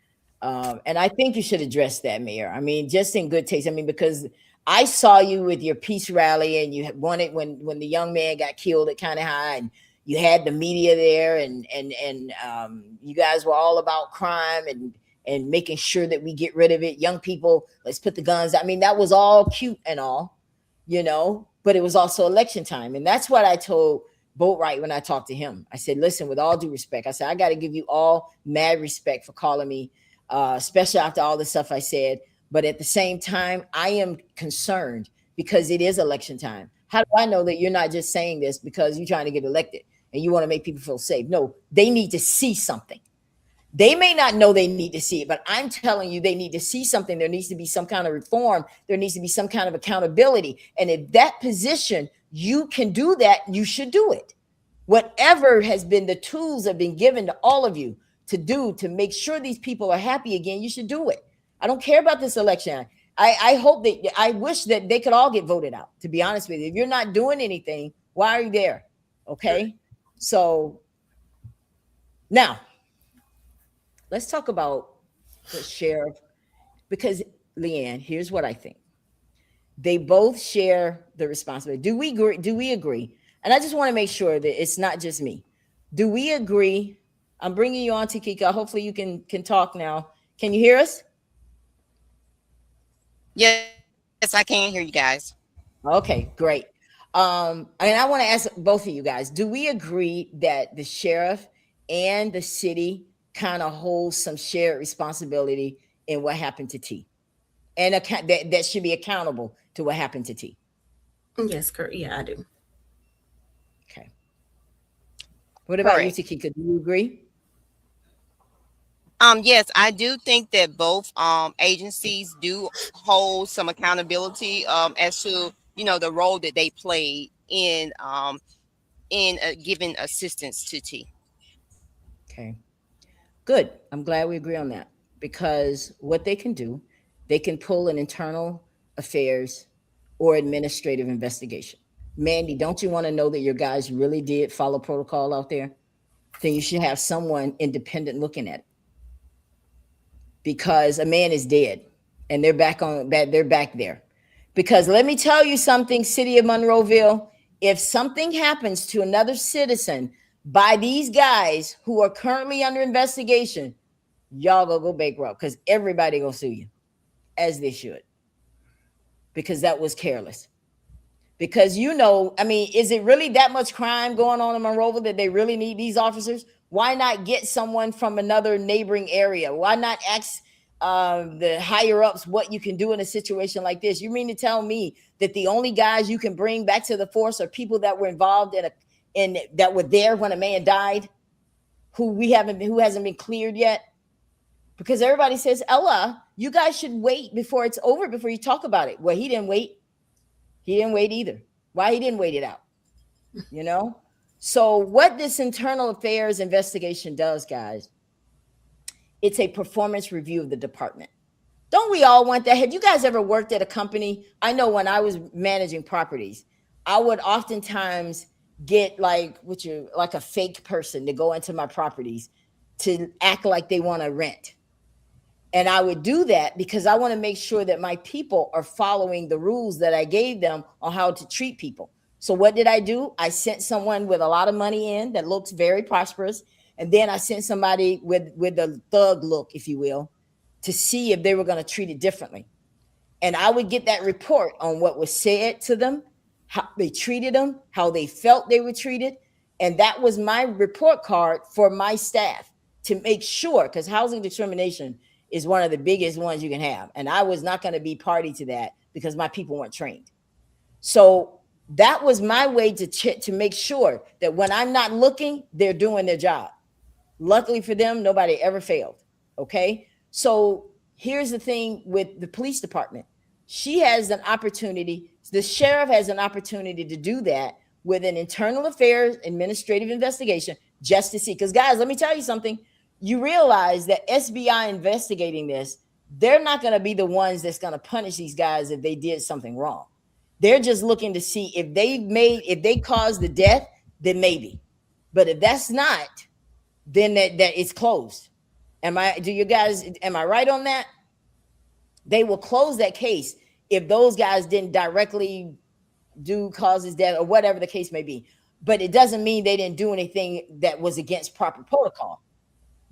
And I think you should address that, Mayor. I mean, just in good taste. I mean, because I saw you with your peace rally, and you wanted when the young man got killed at County High, and you had the media there, and you guys were all about crime and making sure that we get rid of it. Young people, let's put the guns. I mean, that was all cute and all, but it was also election time. And that's what I told Boatwright when I talked to him. I said, listen, with all due respect, I said, I got to give you all mad respect for calling me, especially after all the stuff I said. But at the same time, I am concerned because it is election time. How do I know that you're not just saying this because you're trying to get elected and you want to make people feel safe? No, they need to see something. They may not know they need to see it, but I'm telling you, they need to see something. There needs to be some kind of reform. There needs to be some kind of accountability. And in that position, you can do that. You should do it. Whatever has been the tools have been given to all of you to do to make sure these people are happy again, you should do it. I don't care about this election. I hope that, I wish that they could all get voted out, to be honest with you. If you're not doing anything, why are you there? Okay. So now let's talk about the sheriff, because Leann, here's what I think. They both share the responsibility. Do we agree? Do we agree? And I just want to make sure that it's not just me. Do we agree? I'm bringing you on, Takeka. Hopefully you can talk now. Can you hear us? Yes, I can hear you guys. Okay, great. And I want to ask both of you guys, do we agree that the sheriff and the city kind of hold some shared responsibility in what happened to Tee? And that should be accountable to what happened to Tee? Yes, correct. Yeah, I do. Okay. What about you, Takeka? Do you agree? Yes, I do think that both agencies do hold some accountability as to, the role that they played in giving assistance to Tee. Okay, good. I'm glad we agree on that, because what they can do, they can pull an internal affairs or administrative investigation. Mandy, don't you want to know that your guys really did follow protocol out there? Then you should have someone independent looking at it, because a man is dead and they're back there. Because let me tell you something, city of Monroeville, if something happens to another citizen by these guys who are currently under investigation, y'all gonna go bankrupt, because everybody gonna sue you, as they should, because that was careless. Because, is it really that much crime going on in Monroeville that they really need these officers? Why not get someone from another neighboring area? Why not ask the higher ups what you can do in a situation like this? You mean to tell me that the only guys you can bring back to the force are people that were involved in that were there when a man died, who hasn't been cleared yet? Because everybody says, Ella, you guys should wait before it's over before you talk about it. Well, he didn't wait. He didn't wait either. Why he didn't wait it out? So what this internal affairs investigation does, guys, it's a performance review of the department. Don't we all want that? Have you guys ever worked at a company? I know when I was managing properties, I would oftentimes get like a fake person to go into my properties to act like they want to rent. And I would do that because I want to make sure that my people are following the rules that I gave them on how to treat people. So what did I do? I sent someone with a lot of money in that looks very prosperous. And then I sent somebody with a thug look, if you will, to see if they were going to treat it differently. And I would get that report on what was said to them, how they treated them, how they felt they were treated. And that was my report card for my staff to make sure, because housing discrimination is one of the biggest ones you can have. And I was not going to be party to that because my people weren't trained. So that was my way to make sure that when I'm not looking, they're doing their job. Luckily for them, nobody ever failed. Okay. So here's the thing with the police department. She has an opportunity. The sheriff has an opportunity to do that with an internal affairs administrative investigation, just to see. Because guys, let me tell you something. You realize that SBI investigating this, they're not going to be the ones that's going to punish these guys if they did something wrong. They're just looking to see if they caused the death, then maybe. But if that's not, then that it's closed. Am I right on that? They will close that case if those guys didn't directly cause his death or whatever the case may be. But it doesn't mean they didn't do anything that was against proper protocol.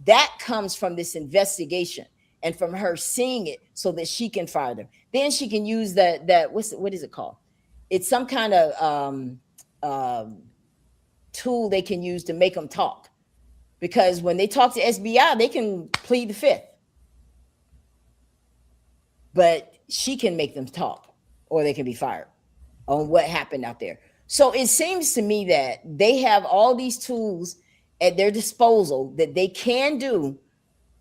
That comes from this investigation and from her seeing it so that she can fire them. Then she can use that what is it called? It's some kind of tool they can use to make them talk. Because when they talk to SBI, they can plead the fifth. But she can make them talk or they can be fired on what happened out there. So it seems to me that they have all these tools at their disposal that they can do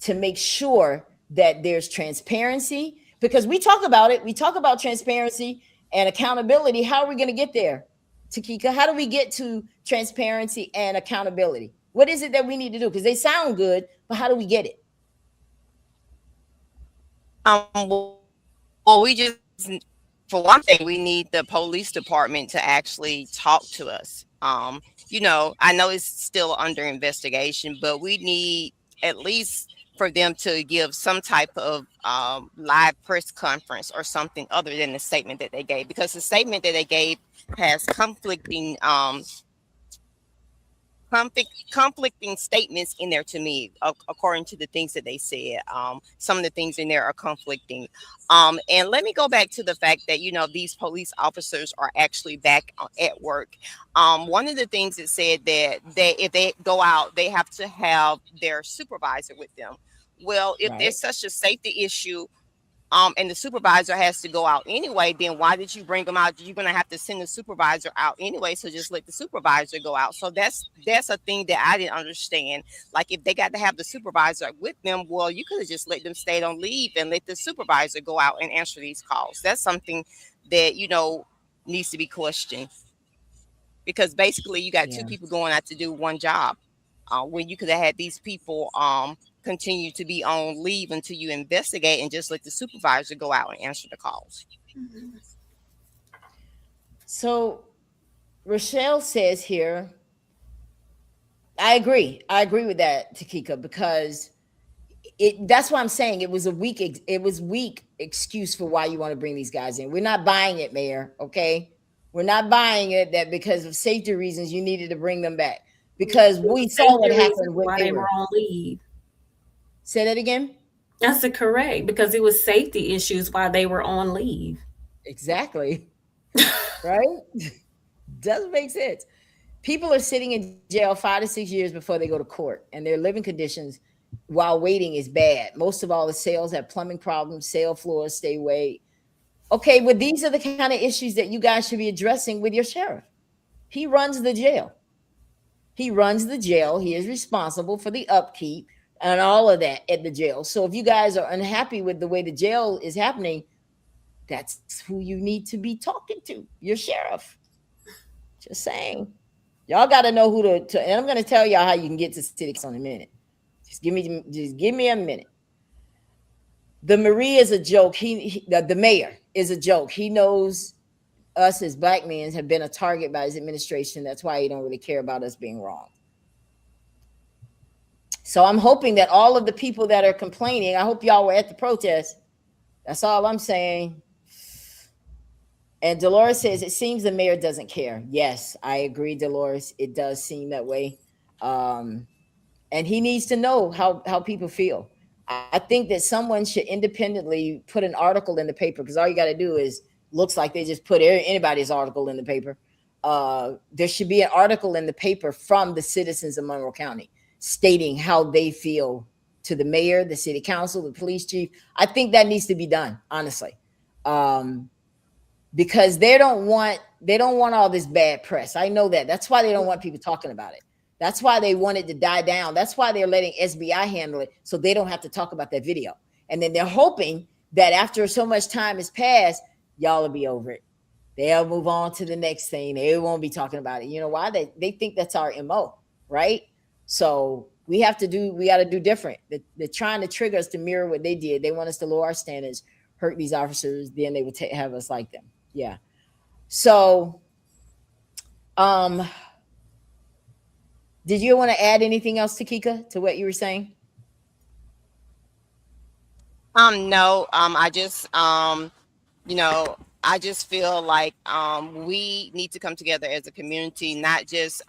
to make sure that there's transparency, because we talk about it. We talk about transparency and accountability. How are we going to get there? Takeka? How do we get to transparency and accountability? What is it that we need to do? Because they sound good, but how do we get it? Well, we just, for one thing, we need the police department to actually talk to us. I know it's still under investigation, but we need at least for them to give some type of live press conference or something other than the statement that they gave, because the statement that they gave has conflicting statements in there to me, according to the things that they said. Some of the things in there are conflicting. And let me go back to the fact that, these police officers are actually back at work. One of the things that said that if they go out, they have to have their supervisor with them. Well, if there's such a safety issue, and the supervisor has to go out anyway, then why did you bring them out? You're going to have to send the supervisor out anyway, so just let the supervisor go out. So that's a thing that I didn't understand. Like, if they got to have the supervisor with them, well, you could have just let them stay on leave and let the supervisor go out and answer these calls. That's something that, needs to be questioned, because basically you got two people going out to do one job, when you could have had these people continue to be on leave until you investigate and just let the supervisor go out and answer the calls. So Rochelle says here, I agree with that, Takeka, because that's why I'm saying it was weak excuse for why you want to bring these guys in. We're not buying it, Mayor. Okay, we're not buying it that because of safety reasons you needed to bring them back, because we saw what happened when they were on leave. Say that again. That's correct, because it was safety issues while they were on leave. Exactly. Right? Doesn't make sense. People are sitting in jail 5 to 6 years before they go to court, and their living conditions while waiting is bad. Most of all, the cells have plumbing problems, cell floors stay wet. Okay, but these are the kind of issues that you guys should be addressing with your sheriff. He runs the jail. He is responsible for the upkeep and all of that at the jail. So if you guys are unhappy with the way the jail is happening, that's who you need to be talking to, your sheriff. Just saying. Y'all got to know who to, and I'm going to tell y'all how you can get to city council in a minute. Just give me a minute. The Marie is a joke. The mayor is a joke. He knows us as black men have been a target by his administration. That's why he don't really care about us being wrong. So I'm hoping that all of the people that are complaining, I hope y'all were at the protest. That's all I'm saying. And Dolores says, it seems the mayor doesn't care. Yes, I agree, Dolores. It does seem that way. And he needs to know how people feel. I think that someone should independently put an article in the paper, because all you got to do is, looks like they just put anybody's article in the paper. There should be an article in the paper from the citizens of Monroe County stating how they feel to the mayor, the city council, the police chief. I think that needs to be done, honestly. Because they don't want all this bad press. I know that. That's why they don't want people talking about it. That's why they want it to die down. That's why they're letting SBI handle it, so they don't have to talk about that video. And then they're hoping that after so much time has passed, y'all will be over it. They'll move on to the next thing. They won't be talking about it. You know why? They think that's our MO, right? So we got to do different. They're trying to trigger us to mirror what they did. They want us to lower our standards, hurt these officers, then they would have us like them. Yeah. So, did you want to add anything else, Takeka, to what you were saying? No. I just feel like we need to come together as a community, not just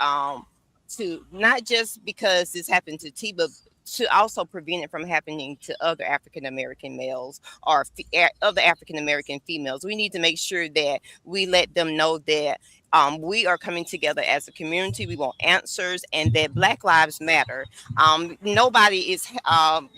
because this happened to T, but to also prevent it from happening to other African American males or other African American females. We need to make sure that we let them know that we are coming together as a community. We want answers, and that Black Lives Matter. Nobody's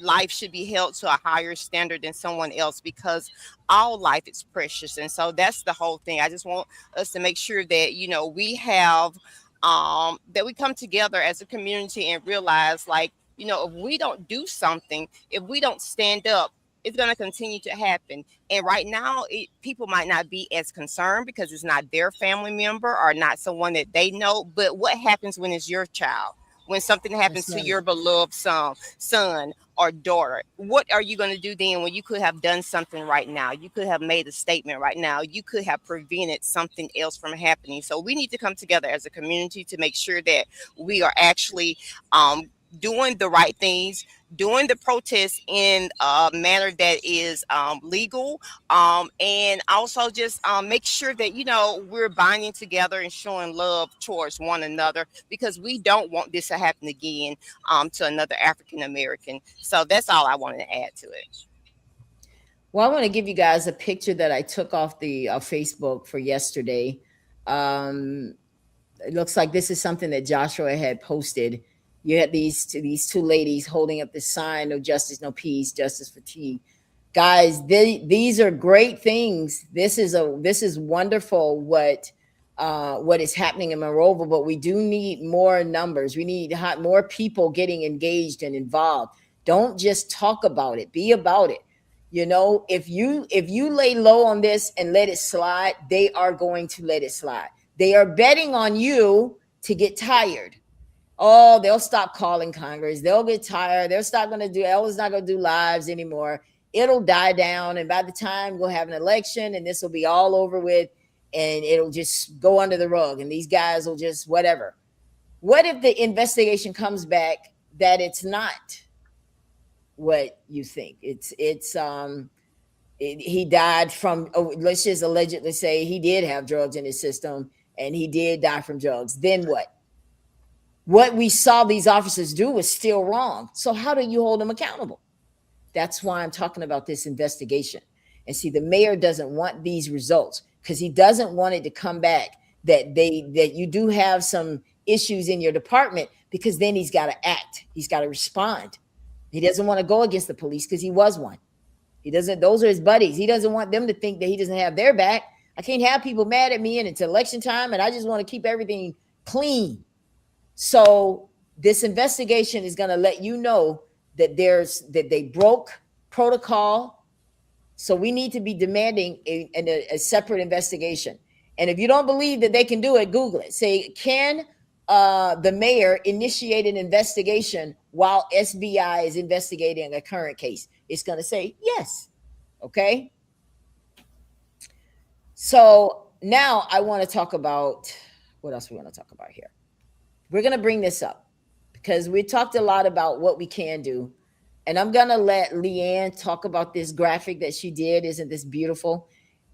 life should be held to a higher standard than someone else, because all life is precious. And so that's the whole thing. I just want us to make sure that, we have that we come together as a community and realize, like, if we don't do something, if we don't stand up it's going to continue to happen. And right now, people might not be as concerned because it's not their family member or not someone that they know. But what happens when it's your child? When something happens to your beloved son or daughter, what are you going to do then when you could have done something right now? You could have made a statement right now. You could have prevented something else from happening. So we need to come together as a community to make sure that we are actually doing the right things, doing the protests in a manner that is legal, and also just make sure that, we're binding together and showing love towards one another, because we don't want this to happen again to another African American. So that's all I wanted to add to it. Well, I want to give you guys a picture that I took off the Facebook for yesterday. It looks like this is something that Joshua had posted. You had these two ladies holding up this sign: "No justice, no peace, justice for T." Guys, these are great things. This is wonderful what is happening in Monroeville, but we do need more numbers. We need more people getting engaged and involved. Don't just talk about it, be about it. If you lay low on this and let it slide, they are going to let it slide. They are betting on you to get tired. Oh, they'll stop calling Congress. They'll get tired. Ellen's not going to do lives anymore. It'll die down. And by the time we'll have an election and this will be all over with, and it'll just go under the rug, and these guys will just whatever. What if the investigation comes back that it's not what you think? He died from, let's just allegedly say he did have drugs in his system and he did die from drugs. Then what? What we saw these officers do was still wrong. So how do you hold them accountable? That's why I'm talking about this investigation. And see, the mayor doesn't want these results because he doesn't want it to come back that you do have some issues in your department, because then he's got to act. He's got to respond. He doesn't want to go against the police because he was one. Those are his buddies. He doesn't want them to think that he doesn't have their back. I can't have people mad at me and it's election time and I just want to keep everything clean. So this investigation is going to let you know that they broke protocol. So we need to be demanding a separate investigation. And if you don't believe that they can do it, Google it. Say, can the mayor initiate an investigation while SBI is investigating a current case? It's going to say yes. Okay. So now I want to talk about what else we want to talk about here. We're going to bring this up because we talked a lot about what we can do. And I'm going to let Leann talk about this graphic that she did. Isn't this beautiful?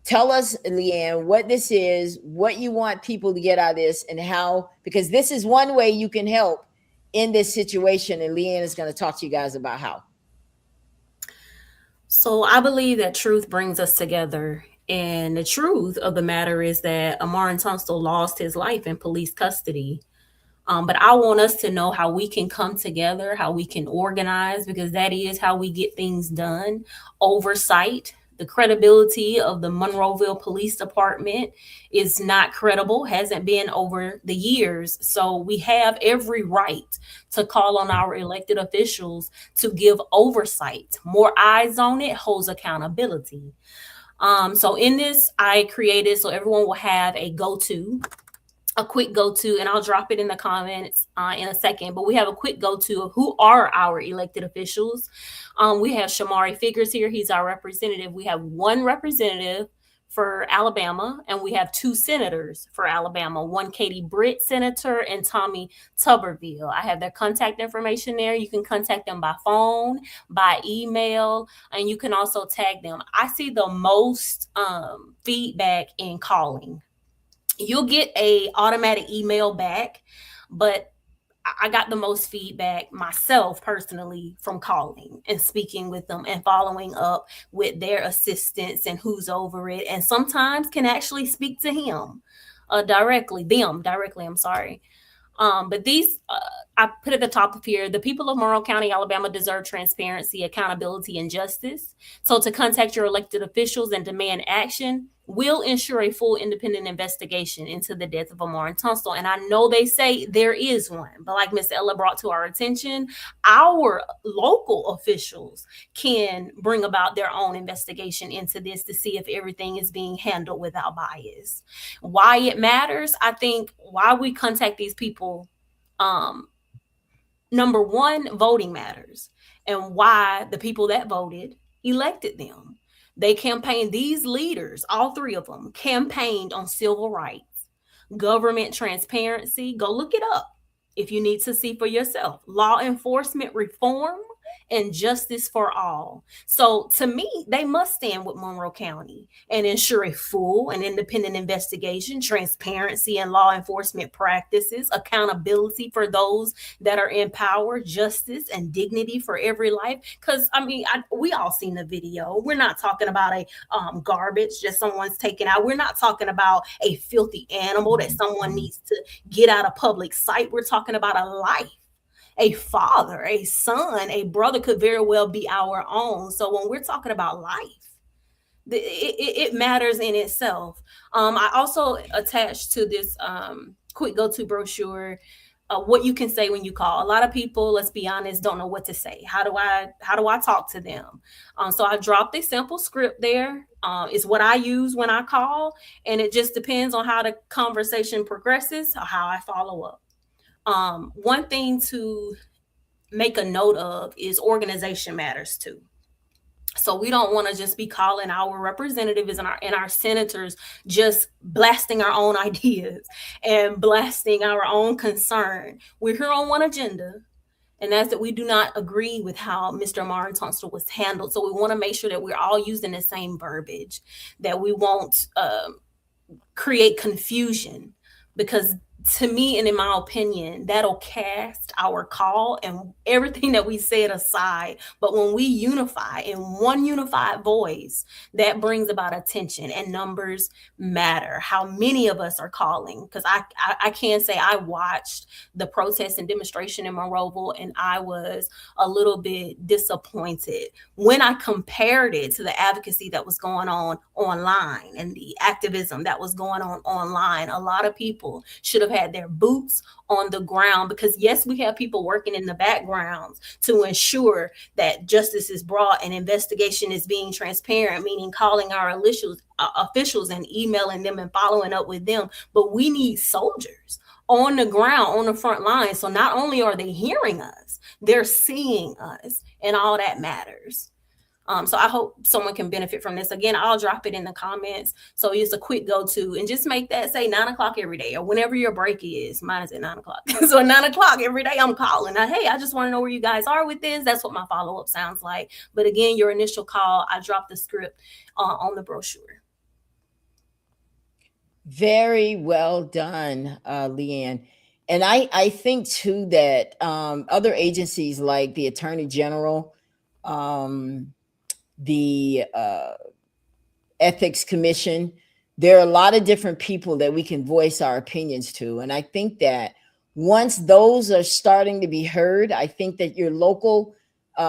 Tell us, Leann, what this is, what you want people to get out of this, and how, because this is one way you can help in this situation. And Leann is going to talk to you guys about how. So I believe that truth brings us together. And the truth of the matter is that Tee Tunstall lost his life in police custody. But I want us to know how we can come together, how we can organize, because that is how we get things done. Oversight. The credibility of the Monroeville Police Department is not credible, hasn't been over the years. So we have every right to call on our elected officials to give oversight. More eyes on it holds accountability. So in this, I created so everyone will have a quick go-to, and I'll drop it in the comments in a second, but we have a quick go-to of who are our elected officials. We have Shamari Figures here. He's our representative. We have one representative for Alabama, and we have two senators for Alabama, one Katie Britt senator and Tommy Tuberville. I have their contact information there. You can contact them by phone, by email, and you can also tag them. I see the most feedback in calling. You'll get a automatic email back, but I got the most feedback myself personally from calling and speaking with them and following up with their assistants and who's over it. And sometimes can actually speak to them directly. But these, I put at the top of here, the people of Monroe County, Alabama deserve transparency, accountability, and justice. So to contact your elected officials and demand action, will ensure a full independent investigation into the death of Amar and Tunstall. And I know they say there is one, but like Miss Ella brought to our attention, our local officials can bring about their own investigation into this to see if everything is being handled without bias. Why it matters, I think, why we contact these people, number one, voting matters, and why the people that voted elected them. They campaigned, these leaders, all three of them, campaigned on civil rights, government transparency. Go look it up if you need to see for yourself. Law enforcement reform and justice for all. So to me, they must stand with Monroe County and ensure a full and independent investigation, transparency and law enforcement practices, accountability for those that are in power, justice and dignity for every life. Because I mean, we all seen the video. We're not talking about a garbage just someone's taken out. We're not talking about a filthy animal that someone needs to get out of public sight. We're talking about a life. A father, a son, a brother could very well be our own. So when we're talking about life, it matters in itself. I also attached to this quick go-to brochure what you can say when you call. A lot of people, let's be honest, don't know what to say. How do I talk to them? So I dropped a simple script there. It's what I use when I call, and it just depends on how the conversation progresses or how I follow up. One thing to make a note of is organization matters too. So we don't want to just be calling our representatives and our senators just blasting our own ideas and blasting our own concern. We're here on one agenda, and that's that we do not agree with how Mr. Amar and Tunstall was handled. So we want to make sure that we're all using the same verbiage, that we won't create confusion, because to me, and in my opinion, that'll cast our call and everything that we said aside. But when we unify in one unified voice, that brings about attention, and numbers matter. How many of us are calling? Because I can say I watched the protest and demonstration in Monroeville, and I was a little bit disappointed when I compared it to the advocacy that was going on online and the activism that was going on online. A lot of people should have had their boots on the ground, because yes, we have people working in the backgrounds to ensure that justice is brought and investigation is being transparent, meaning calling our officials and emailing them and following up with them. But we need soldiers on the ground, on the front line. So not only are they hearing us, they're seeing us, and all that matters. So I hope someone can benefit from this. Again, I'll drop it in the comments. So it's a quick go-to, and just make that say 9 o'clock every day, or whenever your break is. Mine is at 9 o'clock. So at 9 o'clock every day, I'm calling. Now, hey, I just want to know where you guys are with this. That's what my follow-up sounds like. But again, your initial call, I dropped the script on the brochure. Very well done, Leann. And I think too that other agencies like the Attorney General, the Ethics Commission, there are a lot of different people that we can voice our opinions to. And I think that once those are starting to be heard, I think that your local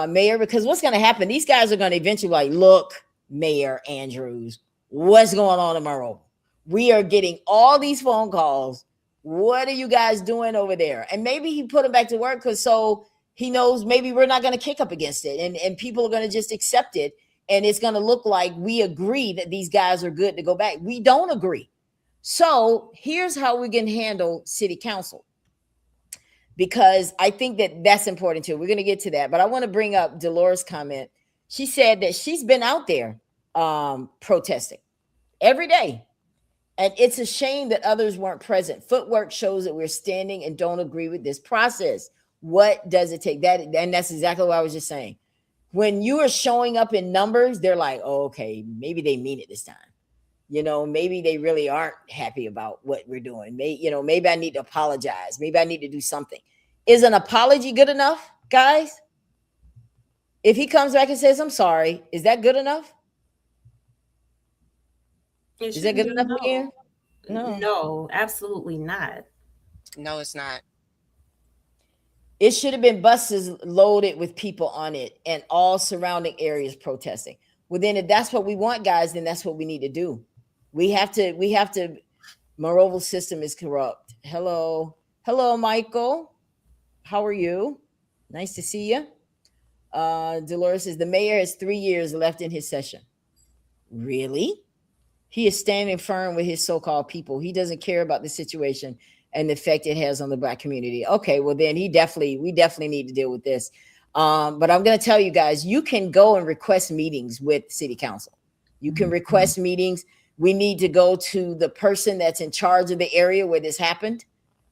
mayor, because what's going to happen, these guys are going to eventually like, look, Mayor Andrews, what's going on tomorrow? We are getting all these phone calls. What are you guys doing over there? And maybe he put them back to work because so he knows maybe we're not going to kick up against it, and people are going to just accept it. And it's going to look like we agree that these guys are good to go back. We don't agree. So here's how we can handle city council, because I think that that's important too. We're going to get to that. But I want to bring up Dolores' comment. She said that she's been out there protesting every day. And it's a shame that others weren't present. Footwork shows that we're standing and don't agree with this process. What does it take? That, and that's exactly what I was just saying. When you are showing up in numbers, they're like, oh, okay, maybe they mean it this time. You know, maybe they really aren't happy about what we're doing. Maybe I need to apologize. Maybe I need to do something. Is an apology good enough, guys? If he comes back and says, I'm sorry, is that good enough? Is that good enough again? No, absolutely not. No, it's not. It should have been buses loaded with people on it and all surrounding areas protesting. Well, then if that's what we want, guys, then that's what we need to do. We have to. Monroeville system is corrupt. Hello, Michael. How are you? Nice to see you. Dolores says the mayor has 3 years left in his session. Really? He is standing firm with his so-called people. He doesn't care about the situation and the effect it has on the Black community. Okay, well then we definitely need to deal with this. But I'm going to tell you guys, you can go and request meetings with city council. You can request meetings. We need to go to the person that's in charge of the area where this happened.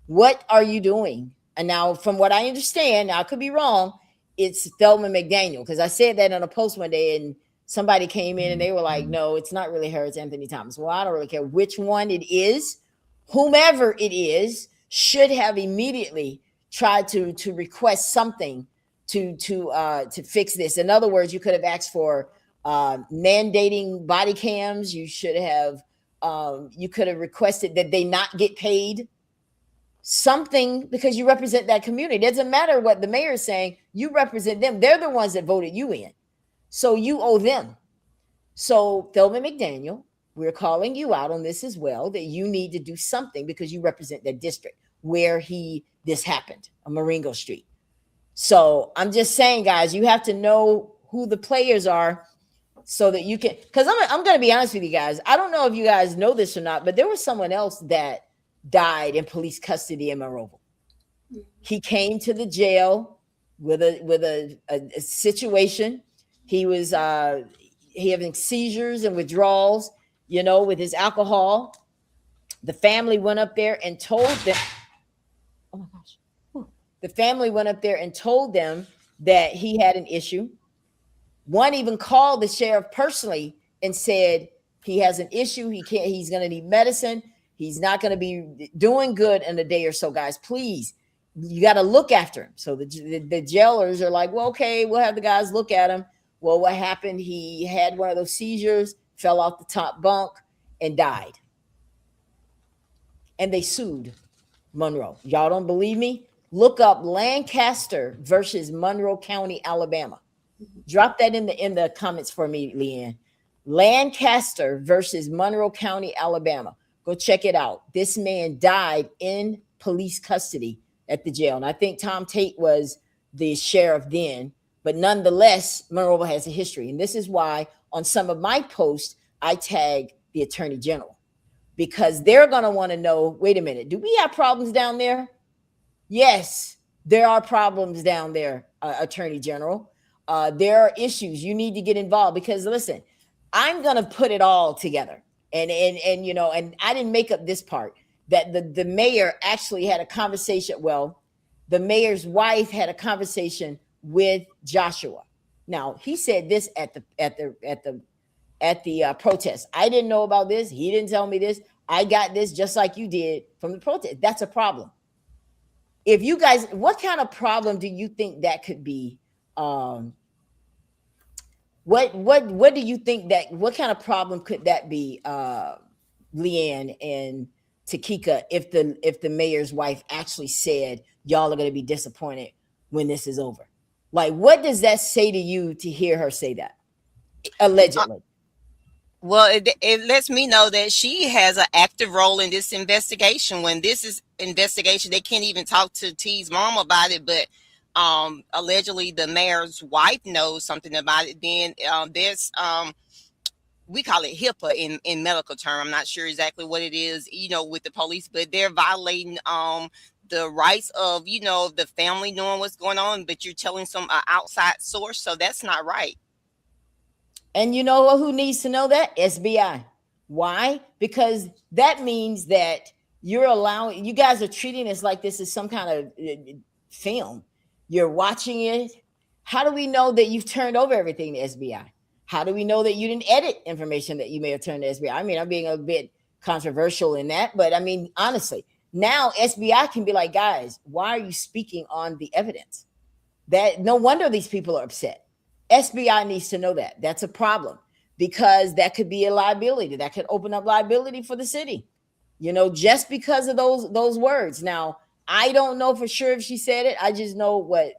What are you doing? And now, from what I understand, now I could be wrong, it's Thelma McDaniel, because I said that on a post one day and somebody came in and they were like, no, it's not really her, it's Anthony Thomas. Well, I don't really care which one it is. Whomever it is should have immediately tried to request something to fix this. In other words, you could have asked for mandating body cams. You should have you could have requested that they not get paid something, because you represent that community. It doesn't matter what the mayor is saying, you represent them. They're the ones that voted you in, so you owe them. So Thelma McDaniel, we're calling you out on this as well, that you need to do something because you represent that district where this happened on Marengo Street. So I'm just saying, guys, you have to know who the players are so that you can, because I'm going to be honest with you guys. I don't know if you guys know this or not, but there was someone else that died in police custody in Monroe. He came to the jail with a situation. He was having seizures and withdrawals, with his alcohol. The family went up there and told them, oh my gosh. The family went up there and told them that he had an issue. One even called the sheriff personally and said he has an issue. He's going to need medicine. He's not going to be doing good in a day or so, guys. Please, you got to look after him. So the jailers are like, well, okay, we'll have the guys look at him. Well, what happened? He had one of those seizures, fell off the top bunk, and died. And they sued Monroe. Y'all don't believe me? Look up Lancaster versus Monroe County, Alabama. Drop that in the comments for me, Leann. Lancaster versus Monroe County, Alabama. Go check it out. This man died in police custody at the jail. And I think Tom Tate was the sheriff then. But nonetheless, Monroe has a history. And this is why on some of my posts, I tag the attorney general. Because they're going to want to know, wait a minute, do we have problems down there? Yes, there are problems down there, attorney general. There are issues. You need to get involved because, listen, I'm going to put it all together. And I didn't make up this part, that the mayor actually had a conversation. Well, the mayor's wife had a conversation with Joshua. Now, he said this at the protest. I didn't know about this. He didn't tell me this. I got this just like you did from the protest. That's a problem. If you guys, what kind of problem do you think that could be? What do you think what kind of problem could that be, Leann and Takeka, if the mayor's wife actually said y'all are going to be disappointed when this is over? Like, what does that say to you to hear her say that? Allegedly. Well, it lets me know that she has an active role in this investigation. When this is investigation, they can't even talk to T's mom about it, but allegedly the mayor's wife knows something about it. Then there's we call it HIPAA in medical term. I'm not sure exactly what it is, with the police, but they're violating the rights of the family knowing what's going on, but you're telling some outside source, so that's not right. And you know who needs to know that? SBI. Why? Because that means that you guys are treating us like this is some kind of film. You're watching it. How do we know that you've turned over everything to SBI? How do we know that you didn't edit information that you may have turned to SBI? I mean, I'm being a bit controversial in that, but I mean, honestly, now SBI can be like, guys, why are you speaking on the evidence? That no wonder these people are upset. SBI needs to know that. That's a problem because that could be a liability. That could open up liability for the city, just because of those words. Now, I don't know for sure if she said it. I just know what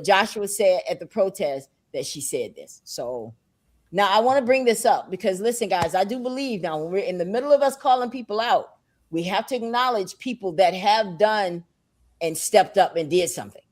Joshua said at the protest, that she said this. So Now, I want to bring this up because listen, guys, I do believe now when we're in the middle of us calling people out, we have to acknowledge people that have done and stepped up and did something.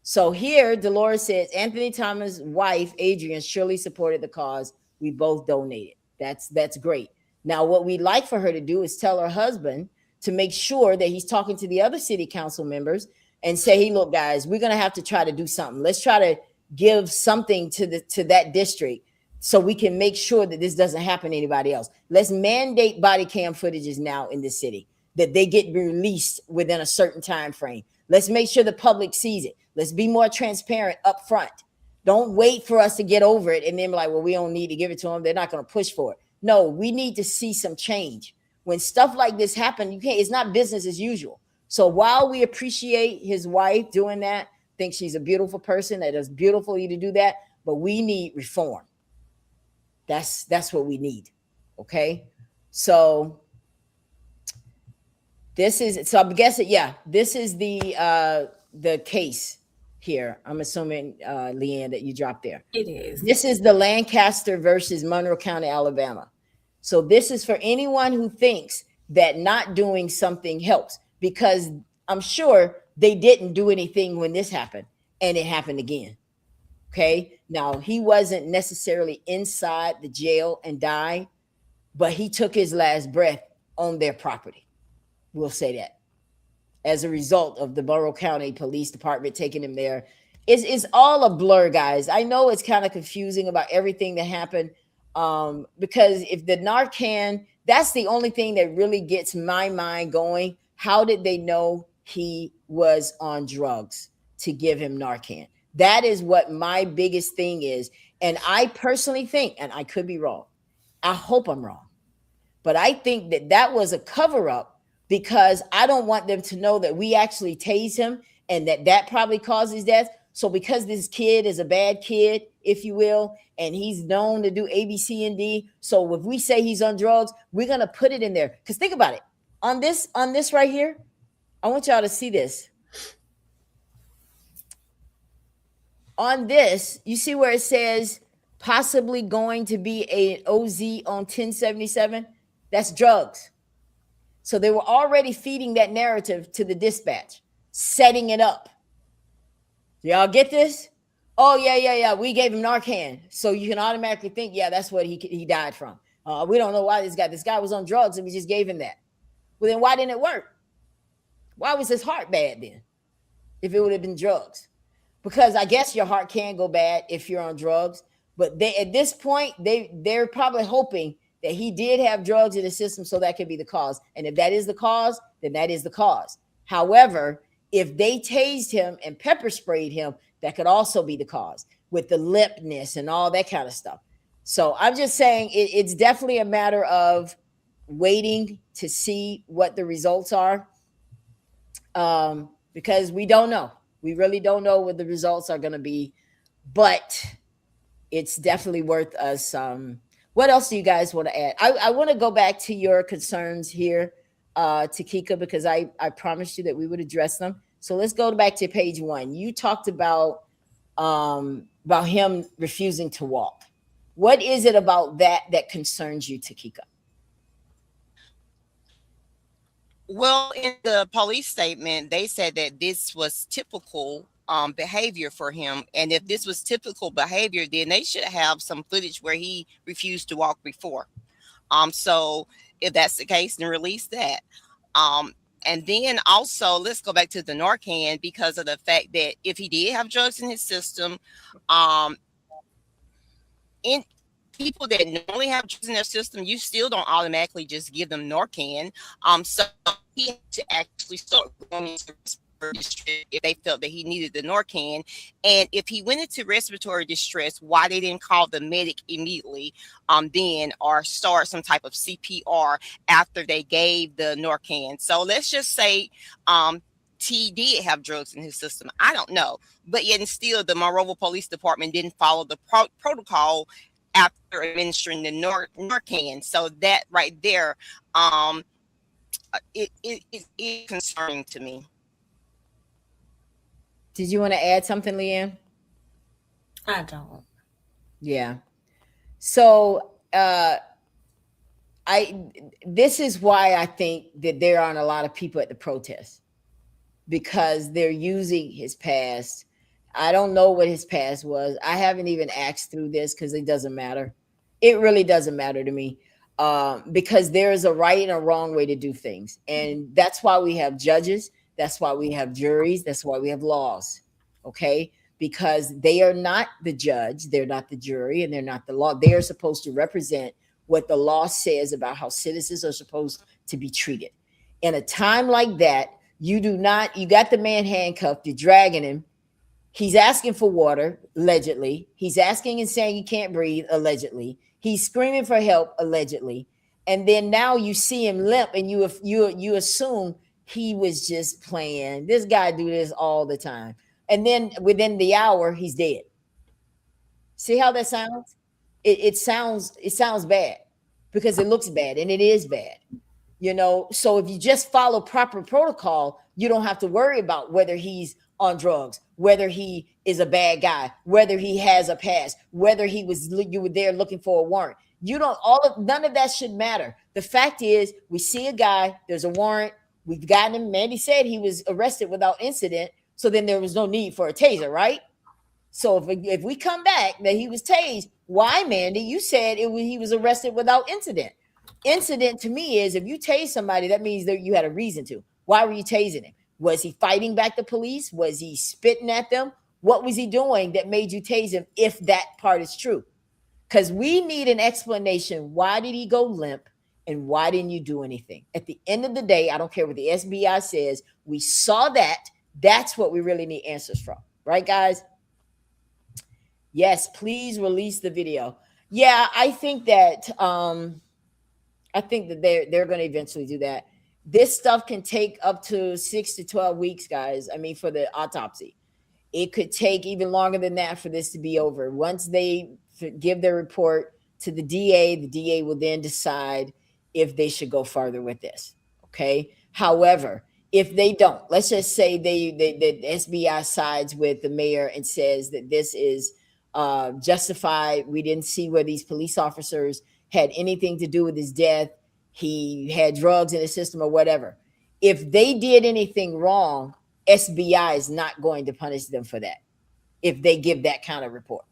So here, Dolores says, Anthony Thomas' wife, Adrian, surely supported the cause. We both donated. That's great. Now, what we'd like for her to do is tell her husband to make sure that he's talking to the other city council members and say, hey, look, guys, we're going to have to try to do something. Let's try to give something to that district so we can make sure that this doesn't happen to anybody else. Let's mandate body cam footages now in the city, that they get released within a certain time frame. Let's make sure the public sees it. Let's be more transparent up front. Don't wait for us to get over it and then be like, well, we don't need to give it to them. They're not going to push for it. No, we need to see some change. When stuff like this happen, it's not business as usual. So while we appreciate his wife doing that, think she's a beautiful person, that is beautiful of you to do that, but we need reform. That's what we need. Okay. So I'm guessing, yeah, this is the case here. I'm assuming, Leann, that you dropped there. It is. This is the Lancaster versus Monroe County, Alabama. So this is for anyone who thinks that not doing something helps, because I'm sure they didn't do anything when this happened and it happened again. Okay. Now, he wasn't necessarily inside the jail and died, but he took his last breath on their property. We'll say that, as a result of the Monroe County Police Department taking him there. It's all a blur, guys. I know it's kind of confusing about everything that happened, because if the Narcan, that's the only thing that really gets my mind going. How did they know he was on drugs to give him Narcan? That is what my biggest thing is. And I personally think, and I could be wrong, I hope I'm wrong, but I think that was a cover-up, because I don't want them to know that we actually tased him and that probably caused his death. So because this kid is a bad kid, if you will, and he's known to do A, B, C, and D, so if we say he's on drugs, we're going to put it in there. Because think about it. On this right here, I want y'all to see this. On this, you see where it says possibly going to be an OZ on 1077? That's drugs. So they were already feeding that narrative to the dispatch, setting it up. Y'all get this? Oh, yeah. We gave him Narcan. So you can automatically think, yeah, that's what he died from. We don't know why this guy was on drugs and we just gave him that. Well, then why didn't it work? Why was his heart bad then, if it would have been drugs? Because I guess your heart can go bad if you're on drugs. But at this point, they're probably hoping that he did have drugs in the system, so that could be the cause. And if that is the cause, then that is the cause. However, if they tased him and pepper sprayed him, that could also be the cause, with the lipness and all that kind of stuff. So I'm just saying it's definitely a matter of waiting to see what the results are, because we don't know. We really don't know what the results are going to be, but it's definitely worth us. What else do you guys want to add? I want to go back to your concerns here, Takeka, because I promised you that we would address them. So let's go back to page 1. You talked about him refusing to walk. What is it about that concerns you, Takeka? Well, in the police statement, they said that this was typical behavior for him. And if this was typical behavior, then they should have some footage where he refused to walk before. So if that's the case, then release that. And then also, let's go back to the Narcan, because of the fact that if he did have drugs in his system, in people that normally have drugs in their system, you still don't automatically just give them Narcan. So he had to actually start going into respiratory distress if they felt that he needed the Narcan. And if he went into respiratory distress, why they didn't call the medic immediately, then, or start some type of CPR after they gave the Narcan. So let's just say T did have drugs in his system. I don't know, but yet and still the Monroeville Police Department didn't follow the protocol after administering the Narcan. So that right there, it is concerning to me. Did you want to add something, Leann? I don't. Yeah. So this is why I think that there aren't a lot of people at the protest, because they're using his past. I don't know what his past was. I haven't even asked through this because it doesn't matter. It really doesn't matter to me, because there is a right and a wrong way to do things. And that's why we have judges. That's why we have juries. That's why we have laws. Okay. Because they are not the judge, they're not the jury, and they're not the law. They are supposed to represent what the law says about how citizens are supposed to be treated. In a time like that, you got the man handcuffed, you're dragging him. He's asking for water, allegedly. He's asking and saying he can't breathe, allegedly. He's screaming for help, allegedly. And then now you see him limp, and you assume he was just playing. This guy do this all the time. And then within the hour, he's dead. See how that sounds? It sounds bad, because it looks bad, and it is bad. So if you just follow proper protocol, you don't have to worry about whether he's on drugs, whether he is a bad guy, whether he has a past, whether you were there looking for a warrant. None of that should matter. The fact is, we see a guy, there's a warrant, we've gotten him. Mandy said he was arrested without incident, so then there was no need for a taser, right? So if we come back that he was tased, why, Mandy? You said he was arrested without incident. Incident to me is, if you tase somebody, that means that you had a reason to. Why were you tasing him? Was he fighting back the police? Was he spitting at them? What was he doing that made you tase him, if that part is true? Because we need an explanation. Why did he go limp, and why didn't you do anything? At the end of the day, I don't care what the SBI says. We saw that. That's what we really need answers from. Right, guys? Yes, please release the video. Yeah, I think that they're going to eventually do that. This stuff can take up to 6 to 12 weeks, guys. I mean, for the autopsy. It could take even longer than that for this to be over. Once they give their report to the DA will then decide if they should go further with this. Okay. However, if they don't, let's just say the SBI sides with the mayor and says that this is justified. We didn't see where these police officers had anything to do with his death. He had drugs in his system or whatever. If they did anything wrong, SBI is not going to punish them for that. If they give that kind of report,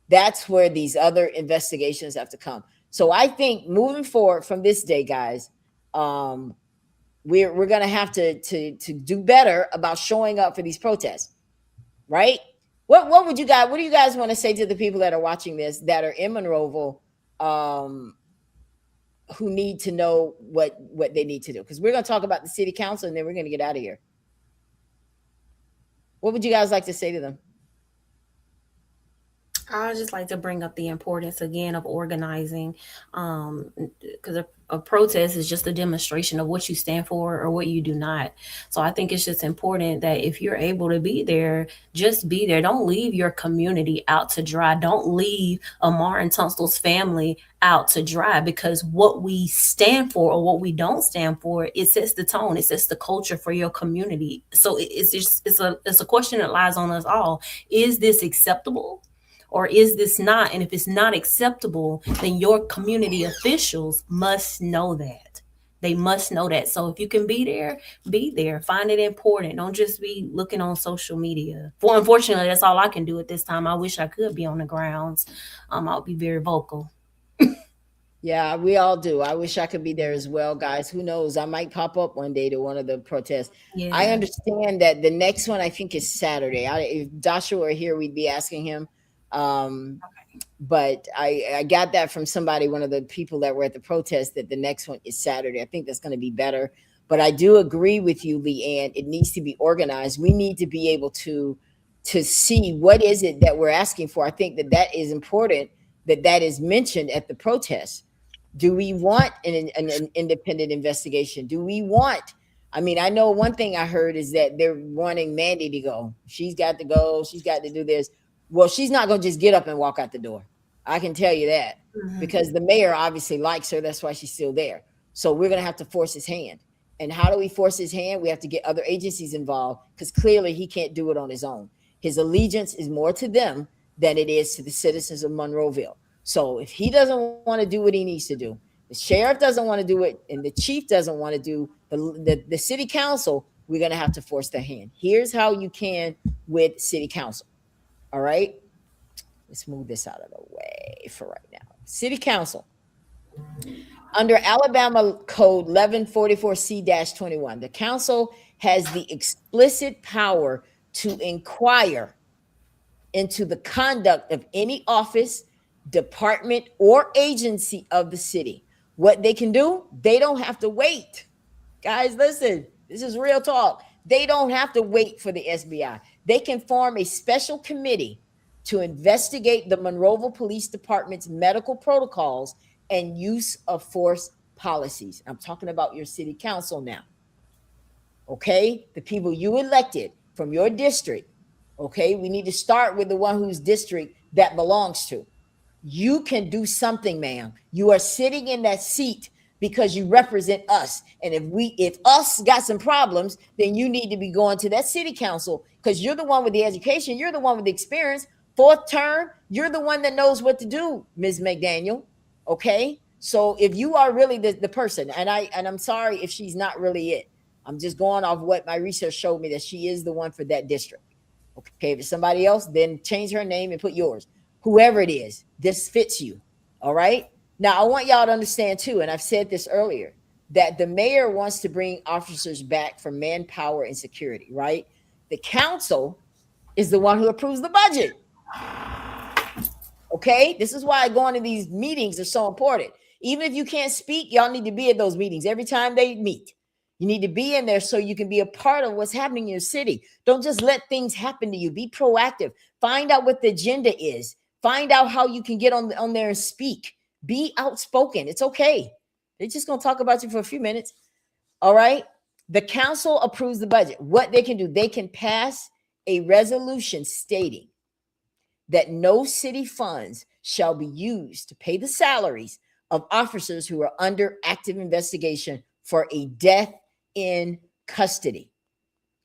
that's where these other investigations have to come. So I think moving forward from this day, guys, we're going to have to do better about showing up for these protests, right? What do you guys want to say to the people that are watching this, that are in Monroeville, who need to know what they need to do? Because we're going to talk about the city council, and then we're going to get out of here. What would you guys like to say to them? I just like to bring up the importance again of organizing, because a protest is just a demonstration of what you stand for or what you do not. So I think it's just important that if you're able to be there, just be there. Don't leave your community out to dry. Don't leave Amar and Tunstall's family out to dry, because what we stand for or what we don't stand for, it sets the tone. It sets the culture for your community. So it's a question that lies on us all. Is this acceptable? Or is this not? And if it's not acceptable, then your community officials must know that. They must know that. So if you can be there. Find it important. Don't just be looking on social media. Unfortunately, that's all I can do at this time. I wish I could be on the grounds. I'll be very vocal. Yeah, we all do. I wish I could be there as well, guys. Who knows? I might pop up one day to one of the protests. Yeah. I understand that the next one, I think, is Saturday. If Joshua were here, we'd be asking him. But I got that from somebody, one of the people that were at the protest, that the next one is Saturday. I think that's going to be better. But I do agree with you, Leann. It needs to be organized. We need to be able to see what is it that we're asking for. I think that is important, that is mentioned at the protest. Do we want an independent investigation? Do we want? I mean, I know one thing I heard is that they're wanting Mandy to go. She's got to go. She's got to do this. Well, she's not going to just get up and walk out the door. I can tell you that, because the mayor obviously likes her. That's why she's still there. So we're going to have to force his hand. And how do we force his hand? We have to get other agencies involved, because clearly he can't do it on his own. His allegiance is more to them than it is to the citizens of Monroeville. So if he doesn't want to do what he needs to do, the sheriff doesn't want to do it, and the chief doesn't want to do the city council, we're going to have to force their hand. Here's how you can with city council. All right. Let's move this out of the way for right now. City council. Under Alabama Code 1144C-21, the council has the explicit power to inquire into the conduct of any office, department, or agency of the city. What they can do, they don't have to wait. Guys, listen, this is real talk. They don't have to wait for the SBI. They can form a special committee to investigate the Monroeville Police Department's medical protocols and use of force policies. I'm talking about your city council now. Okay? The people you elected from your district. Okay? We need to start with the one whose district that belongs to. You can do something, ma'am. You are sitting in that seat because you represent us. And if us got some problems, then you need to be going to that city council because you're the one with the education. You're the one with the experience. Fourth term, you're the one that knows what to do, Ms. McDaniel. Okay. So if you are really the person, and I'm sorry if she's not really it, I'm just going off what my research showed me that she is the one for that district. Okay. If it's somebody else, then change her name and put yours. Whoever it is, this fits you. All right. Now I want y'all to understand too, and I've said this earlier, that the mayor wants to bring officers back for manpower and security, right? The council is the one who approves the budget. Okay, this is why going to these meetings are so important. Even if you can't speak, y'all need to be at those meetings every time they meet. You need to be in there so you can be a part of what's happening in your city. Don't just let things happen to you. Be proactive. Find out what the agenda is. Find out how you can get on there and speak. Be outspoken. It's okay. They're just going to talk about you for a few minutes. All right. The council approves the budget. What they can do, they can pass a resolution stating that no city funds shall be used to pay the salaries of officers who are under active investigation for a death in custody.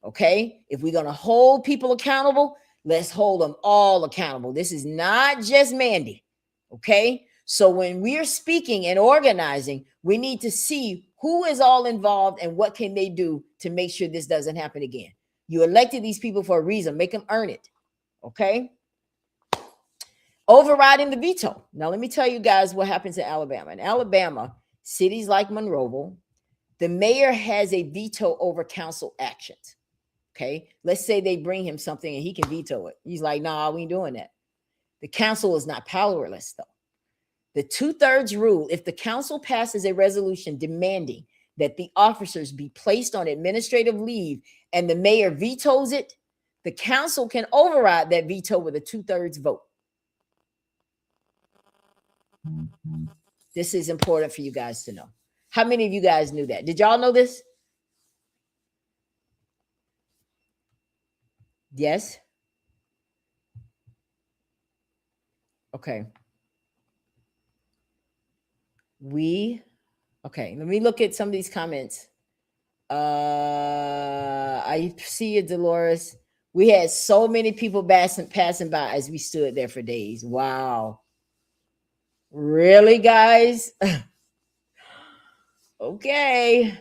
Okay? If we're going to hold people accountable, let's hold them all accountable. This is not just Mandy. Okay? So when we're speaking and organizing, we need to see who is all involved and what can they do to make sure this doesn't happen again. You elected these people for a reason. Make them earn it. Okay? Overriding the veto. Now, let me tell you guys what happens in Alabama. In Alabama, cities like Monroeville, the mayor has a veto over council actions. Okay. Let's say they bring him something and he can veto it. He's like, nah, we ain't doing that. The council is not powerless, though. The 2/3 rule, if the council passes a resolution demanding that the officers be placed on administrative leave and the mayor vetoes it, the council can override that veto with a 2/3 vote. This is important for you guys to know. How many of you guys knew that? Did y'all know this? Yes? Okay. Okay, let me look at some of these comments. I see it, Dolores. We had so many people passing by as we stood there for days. Wow. Really, guys? Okay.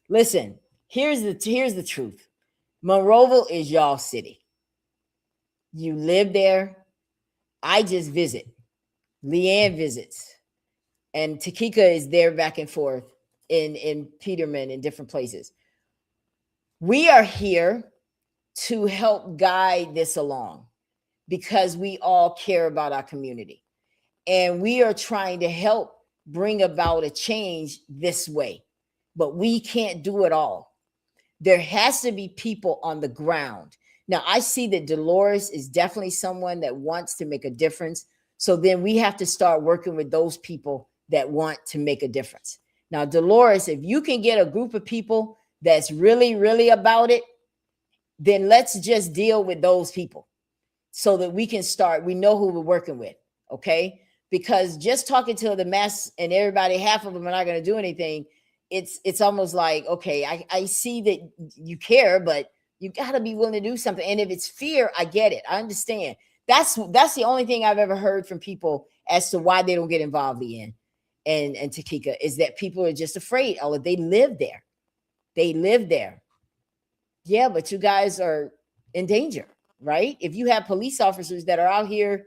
Listen, here's the truth. Monroeville is y'all city. You live there. I just visit. Leann visits. And Takeka is there back and forth in Peterman and different places. We are here to help guide this along because we all care about our community. And we are trying to help bring about a change this way. But we can't do it all. There has to be people on the ground. Now, I see that Dolores is definitely someone that wants to make a difference. So then we have to start working with those people that want to make a difference. Now, Dolores, if you can get a group of people that's really, really about it, then let's just deal with those people so that we can start. We know who we're working with, okay? Because just talking to the mass and everybody, half of them are not going to do anything. It's almost like, okay, I see that you care, but you got to be willing to do something. And if it's fear, I get it. I understand. That's the only thing I've ever heard from people as to why they don't get involved, Leann and Takeka, is that people are just afraid. Oh, they live there. They live there. Yeah, but you guys are in danger, right? If you have police officers that are out here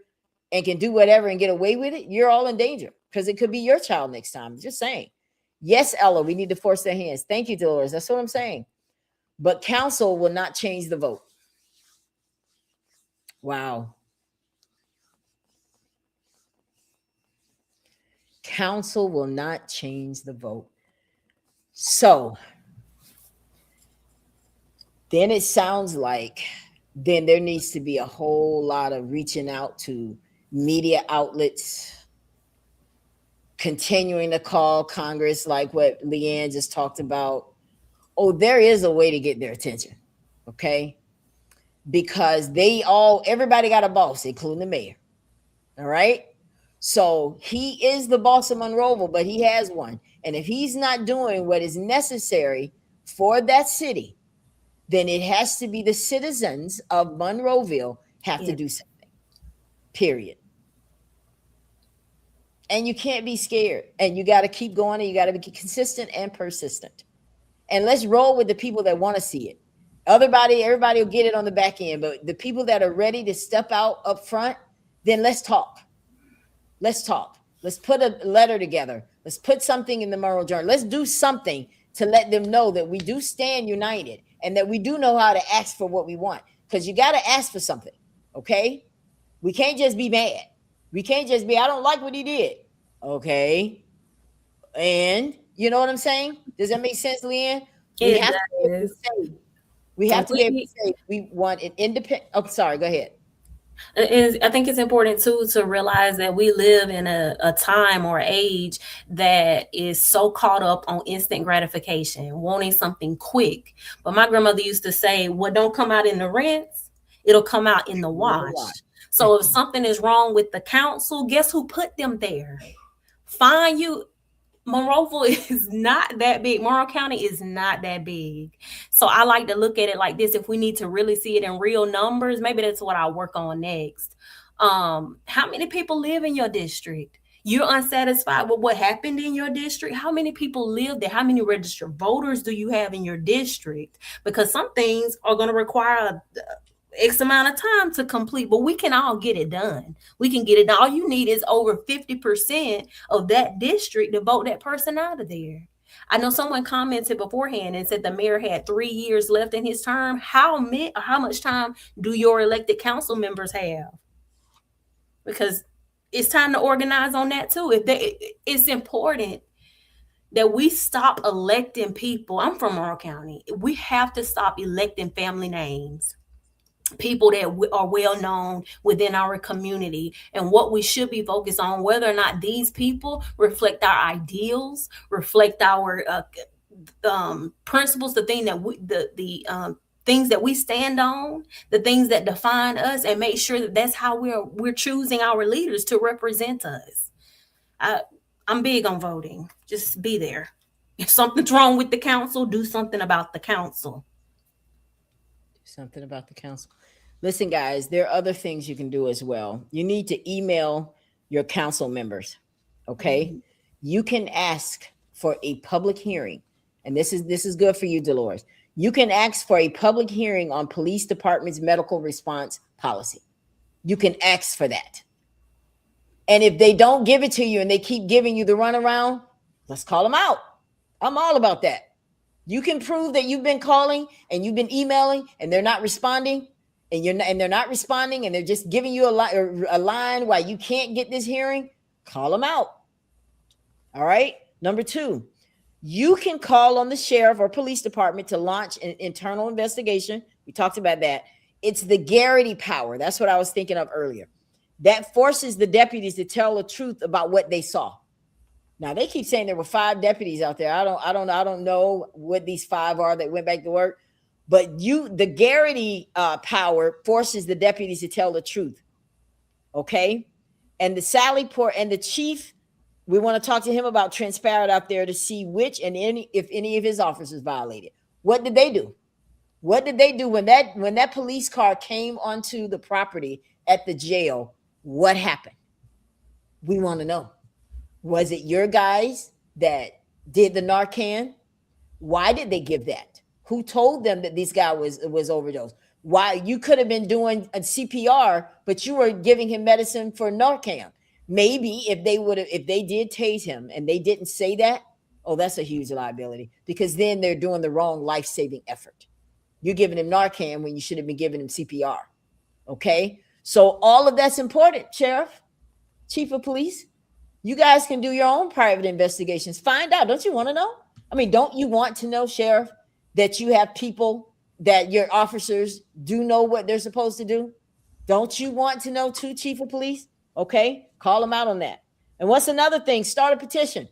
and can do whatever and get away with it, you're all in danger because it could be your child next time. Just saying. Yes, Ella, we need to force their hands. Thank you, Dolores. That's what I'm saying. But council will not change the vote. Wow. Council will not change the vote. So then it sounds like then there needs to be a whole lot of reaching out to media outlets, continuing to call Congress, like what Leann just talked about. Oh, there is a way to get their attention, okay? Because everybody got a boss, including the mayor, all right? So he is the boss of Monroeville, but he has one. And if he's not doing what is necessary for that city, then it has to be the citizens of Monroeville have to do something, period. And you can't be scared. And you got to keep going, and you got to be consistent and persistent. And let's roll with the people that want to see it. Everybody will get it on the back end, but the people that are ready to step out up front, then let's talk. Let's talk. Let's put a letter together. Let's put something in the Monroe Journal. Let's do something to let them know that we do stand united and that we do know how to ask for what we want. Because you got to ask for something, okay? We can't just be mad. We can't just be, I don't like what he did. Okay. And you know what I'm saying? Does that make sense, Leann? We have to be able to say, we want an independent. Oh, sorry, go ahead. I think it's important too to realize that we live in a time or age that is so caught up on instant gratification, wanting something quick. But my grandmother used to say, what don't come out in the rinse, it'll come out in the wash. So if something is wrong with the council, guess who put them there? Find you. Monroeville is not that big. Monroe County is not that big. So I like to look at it like this. If we need to really see it in real numbers, maybe that's what I'll work on next. How many people live in your district? You're unsatisfied with what happened in your district? How many people live there? How many registered voters do you have in your district? Because some things are going to require X amount of time to complete, but we can all get it done. We can get it done. All you need is over 50% of that district to vote that person out of there. I know someone commented beforehand and said the mayor had 3 years left in his term. How much time do your elected council members have? Because it's time to organize on that too. It's important that we stop electing people. I'm from Monroe County. We have to stop electing family names. People that are well known within our community, and what we should be focused on, whether or not these people reflect our ideals, reflect our principles, the things that we stand on, the things that define us, and make sure that that's how we're choosing our leaders to represent us. I'm big on voting. Just be there. If something's wrong with the council, do something about the council. Something about the council. Listen, guys, there are other things you can do as well. You need to email your council members, okay? Mm-hmm. You can ask for a public hearing, and this is good for you, Dolores. You can ask for a public hearing on police department's medical response policy. You can ask for that. And if they don't give it to you and they keep giving you the runaround, let's call them out. I'm all about that. You can prove that you've been calling and you've been emailing and they're not responding, and they're not responding and they're just giving you a line why you can't get this hearing. Call them out. All right. Number 2, you can call on the sheriff or police department to launch an internal investigation. We talked about that. It's the Garrity power. That's what I was thinking of earlier. That forces the deputies to tell the truth about what they saw. Now they keep saying there were 5 deputies out there. I don't know what these 5 are that went back to work, but the Garrity power forces the deputies to tell the truth. Okay. And the Sally Port and the chief, we want to talk to him about transparent out there to see which and if any of his officers violated. What did they do? What did they do when that police car came onto the property at the jail, what happened? We want to know. Was it your guys that did the Narcan? Why did they give that? Who told them that this guy was overdosed? Why? You could have been doing a CPR, but you were giving him medicine for Narcan. Maybe if they did tase him and they didn't say that, oh, that's a huge liability, because then they're doing the wrong life-saving effort. You're giving him Narcan when you should have been giving him CPR. Okay? So all of that's important, Sheriff, Chief of Police. You guys can do your own private investigations. Find out. Don't you want to know? I mean, don't you want to know, Sheriff, that you have people, that your officers do know what they're supposed to do? Don't you want to know too, Chief of Police? Okay, call them out on that. And what's another thing? Start a petition.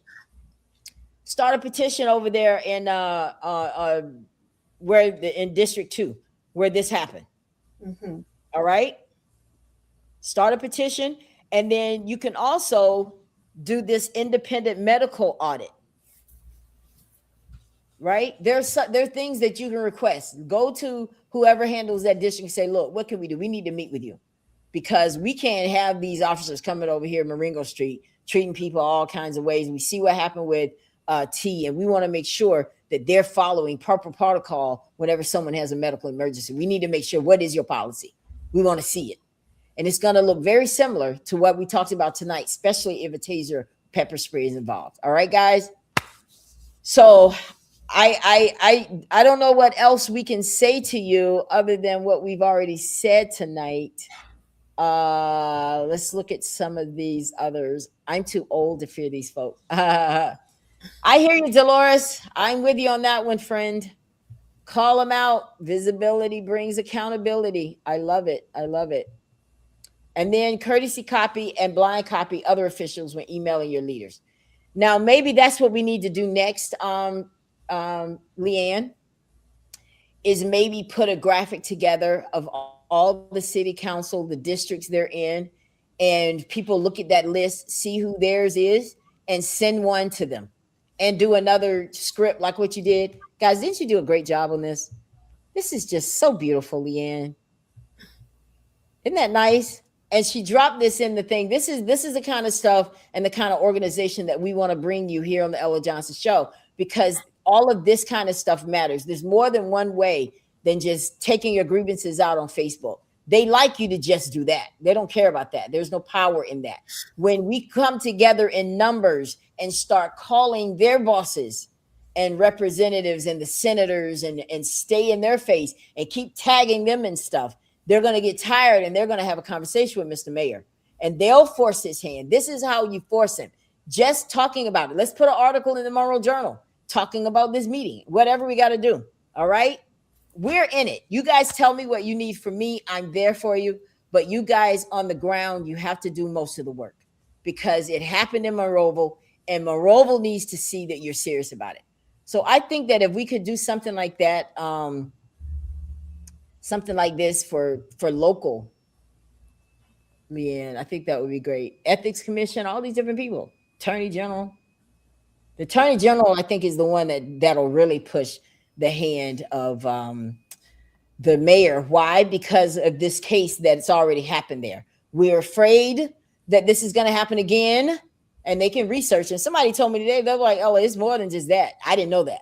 Start a petition over there in in District 2, where this happened. Mm-hmm. All right. Start a petition, and then you can also do this independent medical audit. Right? There are things that you can request. Go to whoever handles that district and say, look, what can we do? We need to meet with you, because we can't have these officers coming over here, Marengo Street, treating people all kinds of ways. We see what happened with T, and we want to make sure that they're following proper protocol whenever someone has a medical emergency. We need to make sure, what is your policy? We want to see it. And it's going to look very similar to what we talked about tonight, especially if a taser, pepper spray is involved. All right, guys? So I don't know what else we can say to you other than what we've already said tonight. Let's look at some of these others. I'm too old to fear these folks. I hear you, Dolores. I'm with you on that one, friend. Call them out. Visibility brings accountability. I love it. I love it. And then courtesy copy and blind copy other officials when emailing your leaders. Now, maybe that's what we need to do next, Leann, is maybe put a graphic together of all the city council, the districts they're in, and people look at that list, see who theirs is, and send one to them, and do another script like what you did. Guys, didn't you do a great job on this? This is just so beautiful, Leann. Isn't that nice? And she dropped this in the thing. This is the kind of stuff and the kind of organization that we want to bring you here on the Ella Johnson Show, because all of this kind of stuff matters. There's more than one way than just taking your grievances out on Facebook. They like you to just do that. They don't care about that. There's no power in that. When we come together in numbers and start calling their bosses and representatives and the senators and stay in their face and keep tagging them and stuff, they're going to get tired, and they're going to have a conversation with Mr. Mayor, and they'll force his hand. This is how you force him. Just talking about it. Let's put an article in the Monroe Journal talking about this meeting, whatever we got to do. All right. We're in it. You guys tell me what you need from me. I'm there for you. But you guys on the ground, you have to do most of the work, because it happened in Monroeville, and Monroeville needs to see that you're serious about it. So I think that if we could do something like that, something like this for local, man, I think that would be great. Ethics Commission, all these different people, Attorney General. The Attorney General, I think, is the one that'll really push the hand of the mayor. Why? Because of this case that's already happened there. We're afraid that this is going to happen again, and they can research. And somebody told me today, they're like, oh, it's more than just that. I didn't know that.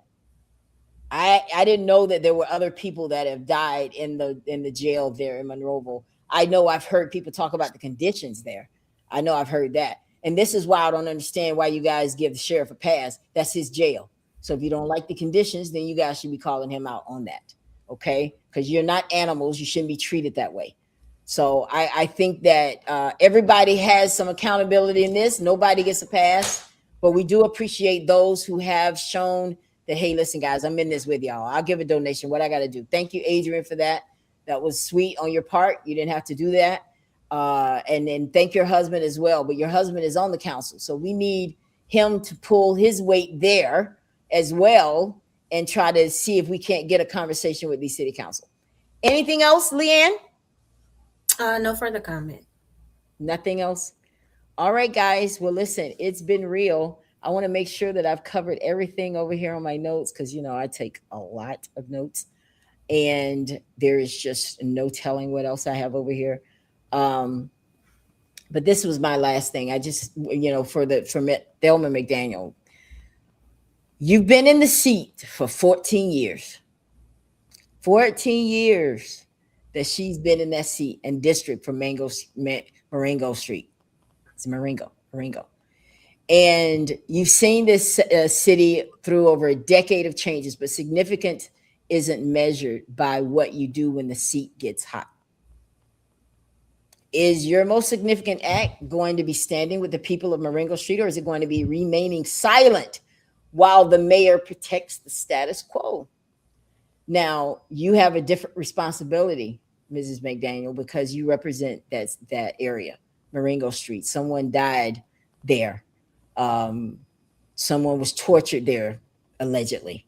I didn't know that there were other people that have died in the jail there in Monroeville. I know I've heard people talk about the conditions there. I know I've heard that. And this is why I don't understand why you guys give the sheriff a pass. That's his jail. So if you don't like the conditions, then you guys should be calling him out on that. Okay? Because you're not animals. You shouldn't be treated that way. So I think that everybody has some accountability in this. Nobody gets a pass. But we do appreciate those who have shown that, hey, listen, guys, I'm in this with y'all. I'll give a donation, what I got to do. Thank you, Adrian, for that. That was sweet on your part. You didn't have to do that. And then thank your husband as well. But your husband is on the council. So we need him to pull his weight there as well and try to see if we can't get a conversation with the city council. Anything else, Leann? No further comment. Nothing else? All right, guys. Well, listen, it's been real. I want to make sure that I've covered everything over here on my notes, because, I take a lot of notes, and there is just no telling what else I have over here. But this was my last thing. I just, for Thelma McDaniel, you've been in the seat for 14 years. 14 years that she's been in that seat and district for Marengo Street. It's Marengo. And you've seen this city through over a decade of changes, but significance isn't measured by what you do when the seat gets hot. Is your most significant act going to be standing with the people of Marengo Street, or is it going to be remaining silent while the mayor protects the status quo? Now, you have a different responsibility, Mrs. McDaniel, because you represent that area, Marengo Street. Someone died there. Someone was tortured there, allegedly.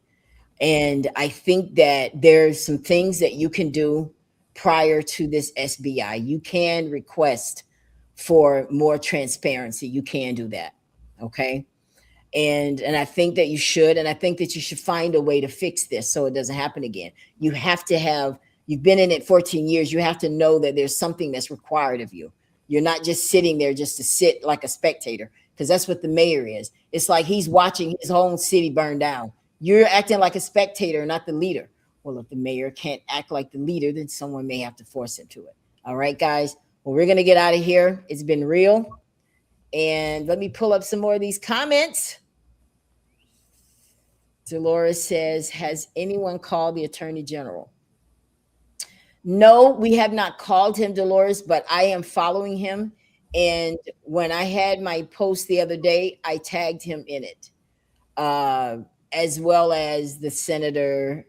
And I think that there's some things that you can do prior to this SBI. You can request for more transparency. You can do that. Okay. And I think that you should, and I think that you should find a way to fix this so it doesn't happen again. You have to have, you've been in it 14 years. You have to know that there's something that's required of you. You're not just sitting there just to sit like a spectator, because that's what the mayor is. It's like he's watching his own city burn down. You're acting like a spectator, not the leader. Well, if the mayor can't act like the leader, then someone may have to force him to it. All right, guys. Well, we're going to get out of here. It's been real. And let me pull up some more of these comments. Dolores says, has anyone called the Attorney General? No, we have not called him, Dolores, but I am following him. And when I had my post the other day, I tagged him in it, as well as the senators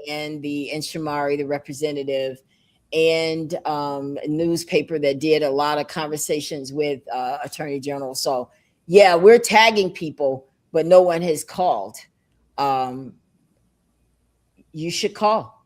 and Shamari, the representative, and a newspaper that did a lot of conversations with Attorney General. So yeah, we're tagging people, but no one has called. You should call.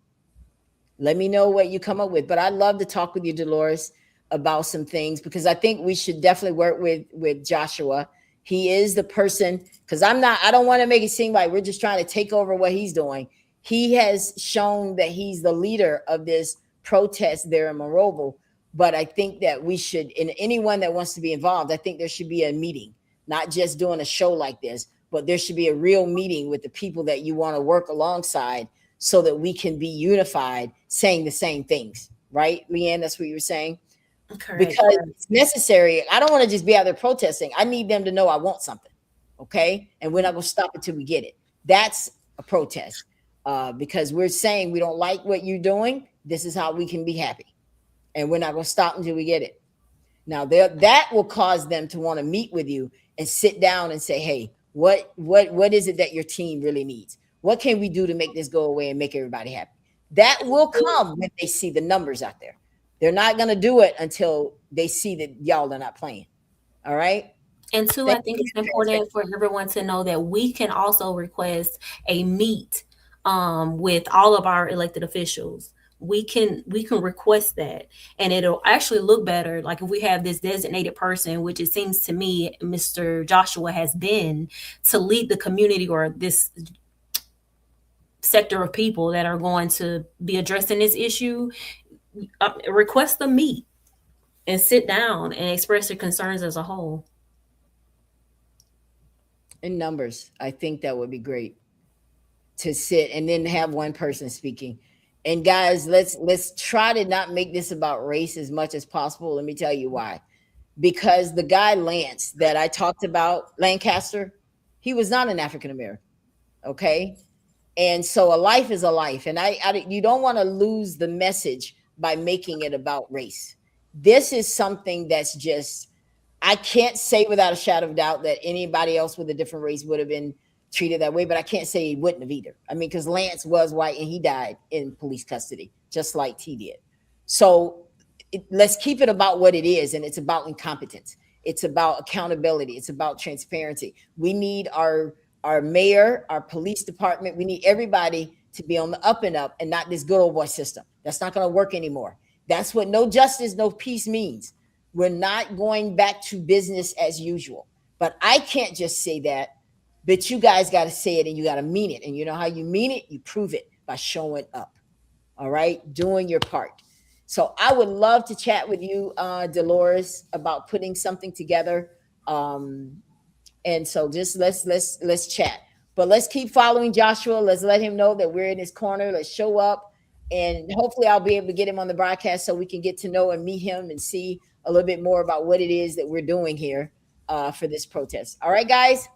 Let me know what you come up with. But I'd love to talk with you, Dolores, about some things, because I think we should definitely work with Joshua. He is the person, because I don't want to make it seem like we're just trying to take over what he's doing. He has shown that he's the leader of this protest there in Monroeville. But I think that we should, and anyone that wants to be involved, I think there should be a meeting, not just doing a show like this, but there should be a real meeting with the people that you want to work alongside so that we can be unified, saying the same things. Right, Leann? That's what you were saying? Correct. Because it's necessary. I don't want to just be out there protesting. I need them to know I want something. Okay. And we're not going to stop until we get it. That's a protest, because we're saying we don't like what you're doing. This is how we can be happy. And we're not going to stop until we get it. Now that will cause them to want to meet with you and sit down and say, hey, what is it that your team really needs? What can we do to make this go away and make everybody happy? That will come when they see the numbers out there. They're not going to do it until they see that y'all are not playing. All right. And two, I think it's important for everyone to know that we can also request a meet with all of our elected officials. We can request that, and it'll actually look better. Like if we have this designated person, which it seems to me Mr. Joshua has been, to lead the community or this sector of people that are going to be addressing this issue. Request a meet and sit down and express your concerns as a whole. In numbers, I think that would be great to sit and then have one person speaking. And guys, let's try to not make this about race as much as possible. Let me tell you why. Because the guy Lance that I talked about, Lancaster, he was not an African American. Okay. And so a life is a life. And you don't want to lose the message by making it about race. This is something that's just, I can't say without a shadow of doubt that anybody else with a different race would have been treated that way, but I can't say he wouldn't have either. I mean, because Lance was white and he died in police custody, just like T did. So let's keep it about what it is. And it's about incompetence. It's about accountability. It's about transparency. We need our mayor, our police department. We need everybody to be on the up and up and not this good old boy system. That's not going to work anymore. That's what no justice, no peace means. We're not going back to business as usual. But I can't just say that, but you guys got to say it and you got to mean it. And you know how you mean it? You prove it by showing up. All right? Doing your part. So I would love to chat with you, Dolores, about putting something together. And so just let's chat. But let's keep following Joshua. Let's let him know that we're in his corner. Let's show up, and hopefully I'll be able to get him on the broadcast so we can get to know and meet him and see a little bit more about what it is that we're doing here for this protest. All right, guys.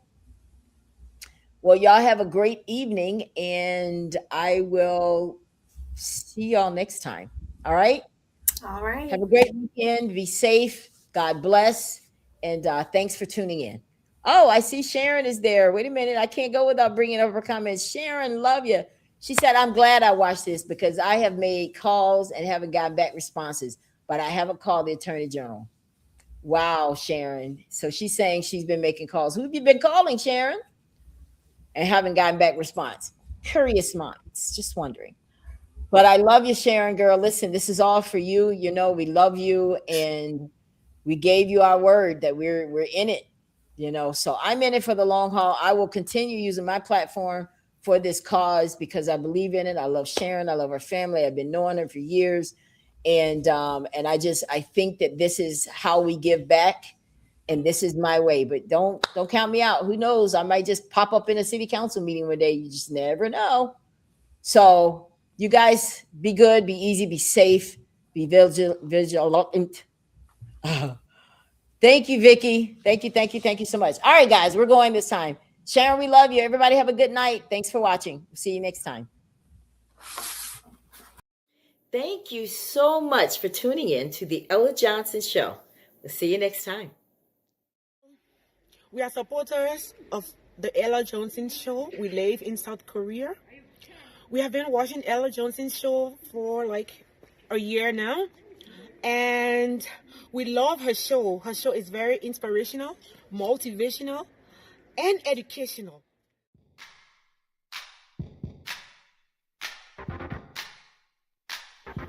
Well, y'all have a great evening, and I will see y'all next time. All right. All right. Have a great weekend. Be safe. God bless. And thanks for tuning in. Oh, I see Sharon is there. Wait a minute. I can't go without bringing up her comments. Sharon, love you. She said, I'm glad I watched this because I have made calls and haven't gotten back responses, but I haven't called the Attorney General. Wow, Sharon. So she's saying she's been making calls. Who have you been calling, Sharon? And haven't gotten back response. Curious minds. Just wondering. But I love you, Sharon, girl. Listen, this is all for you. You know, we love you, and we gave you our word that we're in it. You know, so I'm in it for the long haul. I will continue using my platform for this cause because I believe in it. I love Sharon. I love her family. I've been knowing her for years, and I think that this is how we give back, and this is my way. But don't count me out. Who knows? I might just pop up in a city council meeting one day. You just never know. So you guys be good, be easy, be safe, be vigilant. Thank you, Vicky. Thank you so much. All right, guys, we're going this time. Sharon, we love you. Everybody have a good night. Thanks for watching. See you next time. Thank you so much for tuning in to the Ella Johnson Show. We'll see you next time. We are supporters of the Ella Johnson Show. We live in South Korea. We have been watching Ella Johnson's show for like a year now. And we love her show. Her show is very inspirational, motivational, and educational.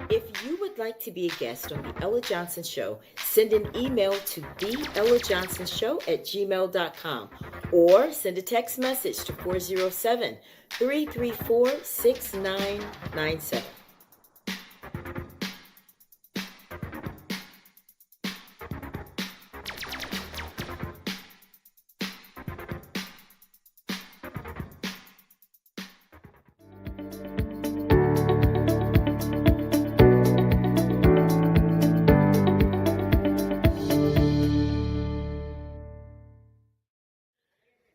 If you would like to be a guest on the Ella Johnson Show, send an email to theellajohnsonshow@gmail.com or send a text message to 407-334-6997.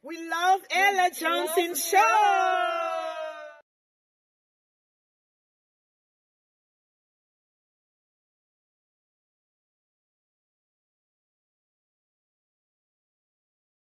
We love Ella Johnson Show.